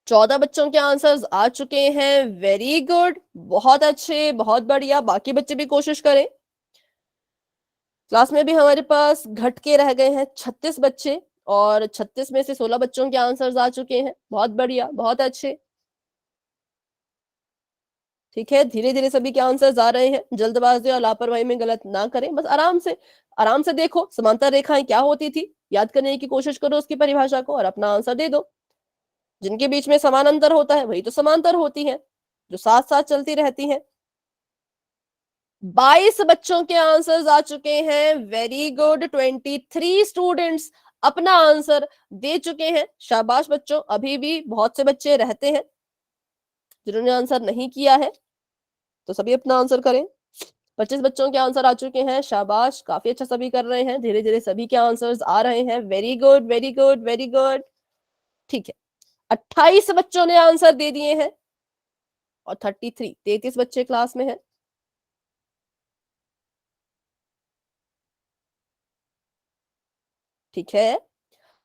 चौदह बच्चों के आंसर्स आ चुके हैं, वेरी गुड, बहुत अच्छे, बहुत बढ़िया। बाकी बच्चे भी कोशिश करें। क्लास में भी हमारे पास घट के रह गए हैं 36 बच्चे, और 36 में से 16 बच्चों के आंसर्स आ चुके हैं, बहुत बढ़िया, बहुत अच्छे। ठीक है, धीरे धीरे सभी के आंसर्स आ रहे हैं, जल्दबाजी और लापरवाही में गलत ना करें, बस आराम से देखो समांतर रेखाएं क्या होती थी, याद करने की कोशिश करो उसकी परिभाषा को और अपना आंसर दे दो। जिनके बीच में समान अंतर होता है वही तो समांतर होती हैं, जो साथ साथ चलती रहती हैं। 22 बच्चों के आंसर्स आ चुके हैं, वेरी गुड। 23 स्टूडेंट्स अपना आंसर दे चुके हैं, शाबाश बच्चों। अभी भी बहुत से बच्चे रहते हैं जिन्होंने आंसर नहीं किया है, तो सभी अपना आंसर करें। 25 बच्चों के आंसर आ चुके हैं, शाबाश, काफी अच्छा सभी कर रहे हैं, धीरे धीरे सभी के आंसर्स आ रहे हैं, very good very good very good. ठीक है, 28 बच्चों ने आंसर दे दिए हैं और 33 बच्चे क्लास में हैं। ठीक है,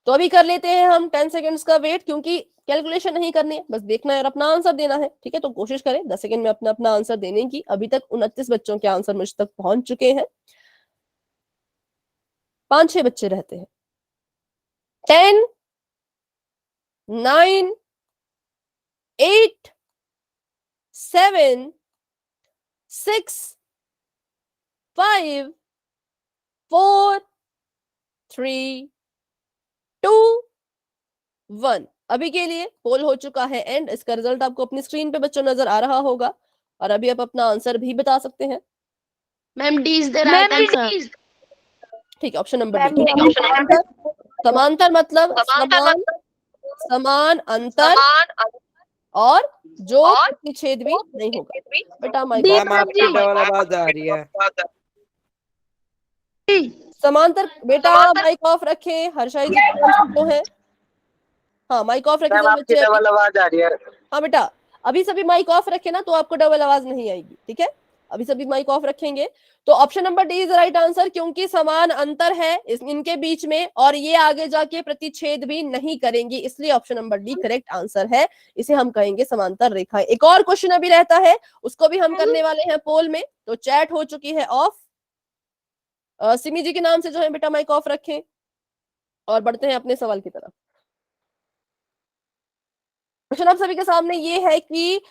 तो अभी कर लेते हैं हम 10 सेकेंड्स का वेट, क्योंकि कैलकुलेशन नहीं करनी है, बस देखना है और अपना आंसर देना है। ठीक है, तो कोशिश करें 10 सेकेंड में अपना अपना आंसर देने की। अभी तक 29 बच्चों के आंसर मुझ तक पहुंच चुके हैं, 5-6 बच्चे रहते हैं। 10, 9, 8, 7, 6, 5, 4, 3, 2, 1। अभी के लिए पोल हो चुका है एंड, इसका रिजल्ट आपको अपनी स्क्रीन पे बच्चों नजर आ रहा होगा, और अभी आप अपना आंसर भी बता सकते हैं। Ma'am D is the right answer. ठीक है, ऑप्शन नंबर डी। समांतर मतलब समान अंतर और जो प्रतिच्छेद भी नहीं होगा। बेटा मैम आपकी डबल आवाज आ रही है। समांतर, बेटा माइक ऑफ रखे, हर्षाई जी जो है, हाँ माइक ऑफ रखे बच्चे। डबल आवाज आ रही है। हाँ बेटा, अभी सभी माइक ऑफ रखे ना, तो आपको डबल आवाज नहीं आएगी। ठीक है, अभी सभी माइक ऑफ रखेंगे। तो option number D is right answer, क्योंकि समान अंतर है इनके बीच में और ये आगे जाके प्रतिच्छेद भी नहीं करेंगी, इसलिए option number D correct answer है। इसे हम कहेंगे समांतर रेखा। एक और क्वेश्चन अभी रहता है, उसको भी हम करने वाले हैं पोल में। तो चैट हो चुकी है ऑफ, सिमी जी के नाम से जो है बेटा माइक ऑफ रखें, और बढ़ते हैं अपने सवाल की तरफ। क्वेश्चन आप सभी के सामने ये है कि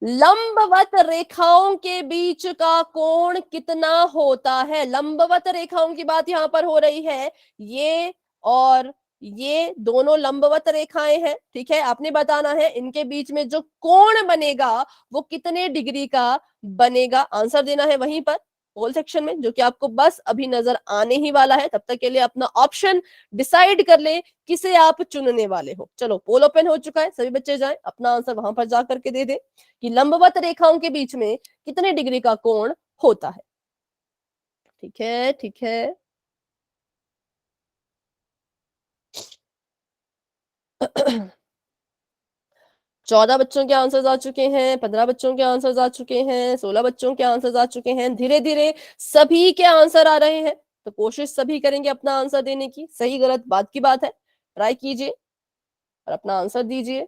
लंबवत रेखाओं के बीच का कोण कितना होता है। लंबवत रेखाओं की बात यहां पर हो रही है, ये और ये दोनों लंबवत रेखाएं हैं। ठीक है, आपने बताना है इनके बीच में जो कोण बनेगा वो कितने डिग्री का बनेगा, आंसर देना है वहीं पर पोल सेक्शन में, जो कि आपको बस अभी नजर आने ही वाला है। तब तक के लिए अपना ऑप्शन डिसाइड कर ले किसे आप चुनने वाले हो। चलो पोल ओपन हो चुका है, सभी बच्चे जाएं अपना आंसर वहां पर जा करके दे दे कि लंबवत रेखाओं के बीच में कितने डिग्री का कोण होता है। ठीक है, ठीक है। चौदह बच्चों के आंसर्स आ चुके हैं, 15 बच्चों के आंसर्स आ चुके हैं, 16 बच्चों के आंसर्स आ चुके हैं, धीरे धीरे सभी के आंसर आ रहे हैं। तो कोशिश सभी करेंगे अपना आंसर देने की, सही गलत बात की बात है, ट्राई कीजिए और अपना आंसर दीजिए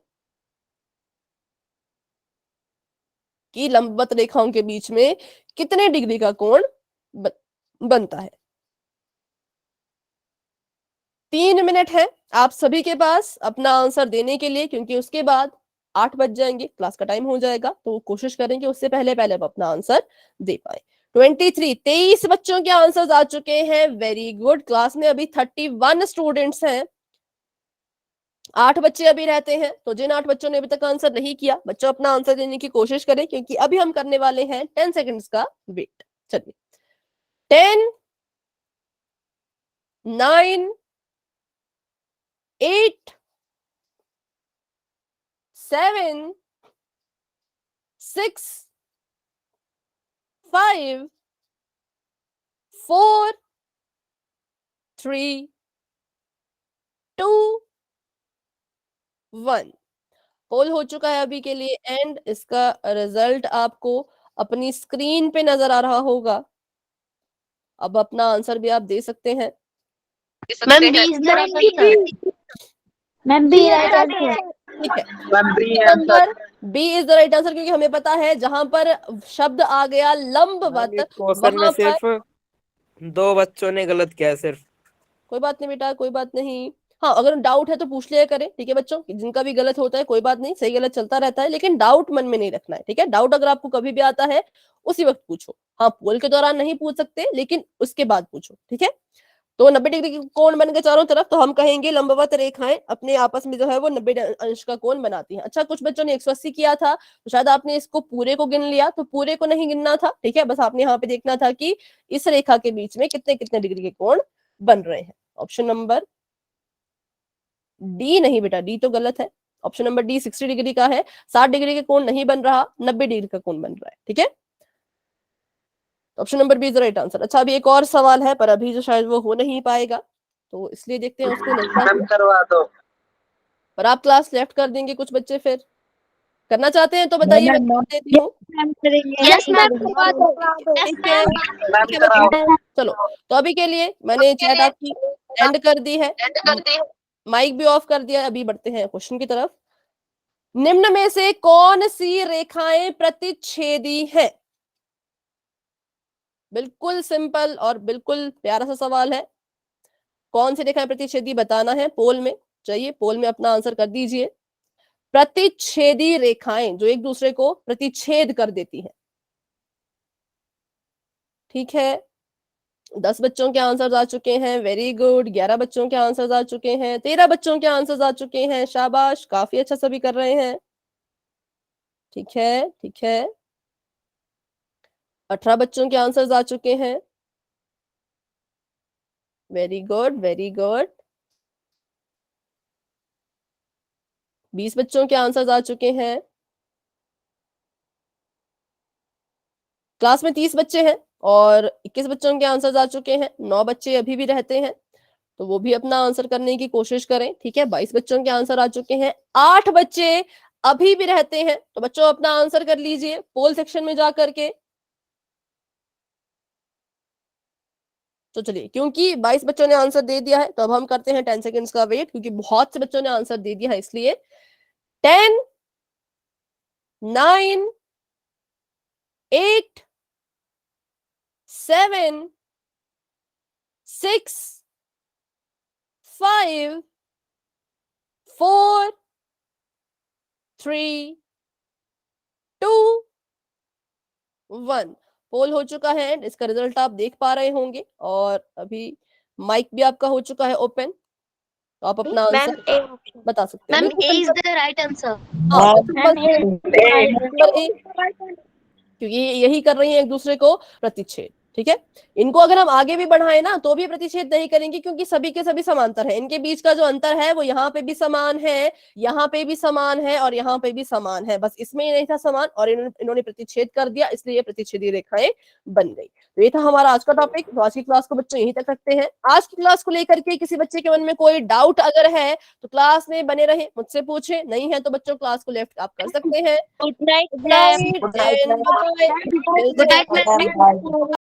कि लंबवत रेखाओं के बीच में कितने डिग्री का कोण बनता है। 3 मिनट है आप सभी के पास अपना आंसर देने के लिए, क्योंकि उसके बाद 8 बज जाएंगे, क्लास का टाइम हो जाएगा, तो कोशिश करेंगे उससे पहले पहले आप अपना आंसर दे पाए। 23 बच्चों के आंसर्स आ चुके हैं, वेरी गुड। क्लास में अभी 31 स्टूडेंट्स हैं, 8 बच्चे अभी रहते हैं, तो जिन 8 बच्चों ने अभी तक आंसर नहीं किया, बच्चों अपना आंसर देने की कोशिश करें, क्योंकि अभी हम करने वाले हैं 10 सेकंड्स का वेट। चलिए 10, 9, 8, 7, 6, 5, 4, 3, 2, 1। पोल हो चुका है अभी के लिए एंड इसका रिजल्ट आपको अपनी स्क्रीन पे नजर आ रहा होगा। अब अपना आंसर भी आप दे सकते हैं। Ma'am B is the right answer. Ma'am B right answer. ठीक है, B is the right answer, क्योंकि हमें पता है जहां पर शब्द आ गया लंबवत, क्वेश्चन में वहां सिर्फ 2 बच्चों ने गलत किया है सिर्फ। कोई बात नहीं बेटा, कोई बात नहीं। हाँ, अगर डाउट है तो पूछ लिया करें, ठीक है बच्चों, जिनका भी गलत होता है कोई बात नहीं, सही गलत चलता रहता है, लेकिन डाउट मन में नहीं रखना है, ठीक है। डाउट अगर आपको कभी भी आता है उसी वक्त पूछो, हाँ पोल के दौरान नहीं पूछ सकते, लेकिन उसके बाद पूछो, ठीक है। तो 90 डिग्री के कोण बन गए चारों तरफ, तो हम कहेंगे लंबवत रेखाएं अपने आपस में जो है वो 90 अंश का कोण बनाती हैं। अच्छा, कुछ बच्चों ने 180 किया था, तो शायद आपने इसको पूरे को गिन लिया, तो पूरे को नहीं गिनना था, ठीक है। बस आपने यहाँ पे देखना था कि इस रेखा के बीच में कितने कितने डिग्री के कोण बन रहे हैं। ऑप्शन नंबर डी नहीं बेटा, डी तो गलत है। ऑप्शन नंबर डी 60 डिग्री का है, 60 डिग्री के कोण नहीं बन रहा, 90 डिग्री का कोण बन रहा है, ठीक है। Option number B is the right answer. अच्छा, अभी एक और सवाल है, पर अभी जो शायद वो हो नहीं पाएगा, तो इसलिए देखते हैं उसको नहीं करवा दो। पर आप क्लास लेफ्ट कर देंगे कुछ बच्चे, फिर करना चाहते हैं तो बताइए, मैं कर देती हूँ। यस मैम करवा दो। ठीक है, चलो तो अभी के लिए मैंने चैट आपकी एंड कर दी है, माइक भी ऑफ कर दिया है। अभी बढ़ते हैं क्वेश्चन की तरफ। निम्न में से कौन सी रेखाएं प्रतिच्छेदी हैं? बिल्कुल सिंपल और बिल्कुल प्यारा सा सवाल है। कौन सी रेखाएं प्रतिच्छेदी बताना है, पोल में चाहिए, पोल में अपना आंसर कर दीजिए। प्रतिच्छेदी रेखाएं जो एक दूसरे को प्रतिच्छेद कर देती हैं, ठीक है। 10 बच्चों के आंसर्स आ चुके हैं, वेरी गुड। 11 बच्चों के आंसर्स आ चुके हैं, 13 बच्चों के आंसर्स आ चुके हैं, शाबाश, काफी अच्छा सभी कर रहे हैं, ठीक है ठीक है। 18 बच्चों के आंसर्स आ चुके हैं, वेरी गुड वेरी गुड। 20 बच्चों के आंसर्स आ चुके हैं। क्लास में 30 बच्चे हैं और 21 बच्चों के आंसर्स आ चुके हैं। 9 बच्चे अभी भी रहते हैं, तो वो भी अपना आंसर करने की कोशिश करें, ठीक है। 22 बच्चों के आंसर आ चुके हैं। 8 बच्चे अभी भी रहते हैं, तो बच्चों अपना आंसर कर लीजिए पोल सेक्शन में जा करके। तो चलिए, क्योंकि 22 बच्चों ने आंसर दे दिया है, तो अब हम करते हैं 10 सेकंड्स का वेट, क्योंकि बहुत से बच्चों ने आंसर दे दिया है, इसलिए 10, 9, 8, 7, 6, 5, 4, 3, 2, 1। पोल हो चुका है, इसका रिजल्ट आप देख पा रहे होंगे, और अभी माइक भी आपका हो चुका है ओपन, तो आप अपना आंसर बता सकते हैं। Ma'am A is the right answer. क्योंकि यही कर रही है एक दूसरे को प्रतिच्छेद, ठीक है। इनको अगर हम आगे भी बढ़ाएं ना, तो भी प्रतिच्छेद नहीं करेंगे, क्योंकि सभी के सभी समांतर है। इनके बीच का जो अंतर है वो यहाँ पे भी समान है, यहाँ पे भी समान है, और यहाँ पे भी समान है, बस इसमें ही नहीं था समान, और इन्होंने प्रतिच्छेद कर दिया, इसलिए ये प्रतिच्छेदी रेखाएं बन गई। तो ये था हमारा आज का टॉपिक। तो आज की क्लास को बच्चों यहीं तक रखते हैं। आज की क्लास को लेकर के किसी बच्चे के मन में कोई डाउट अगर है तो क्लास में बने रहे, मुझसे पूछे, नहीं है तो बच्चों क्लास को लेफ्ट आप कर सकते हैं। Good night. Good night and bye-bye.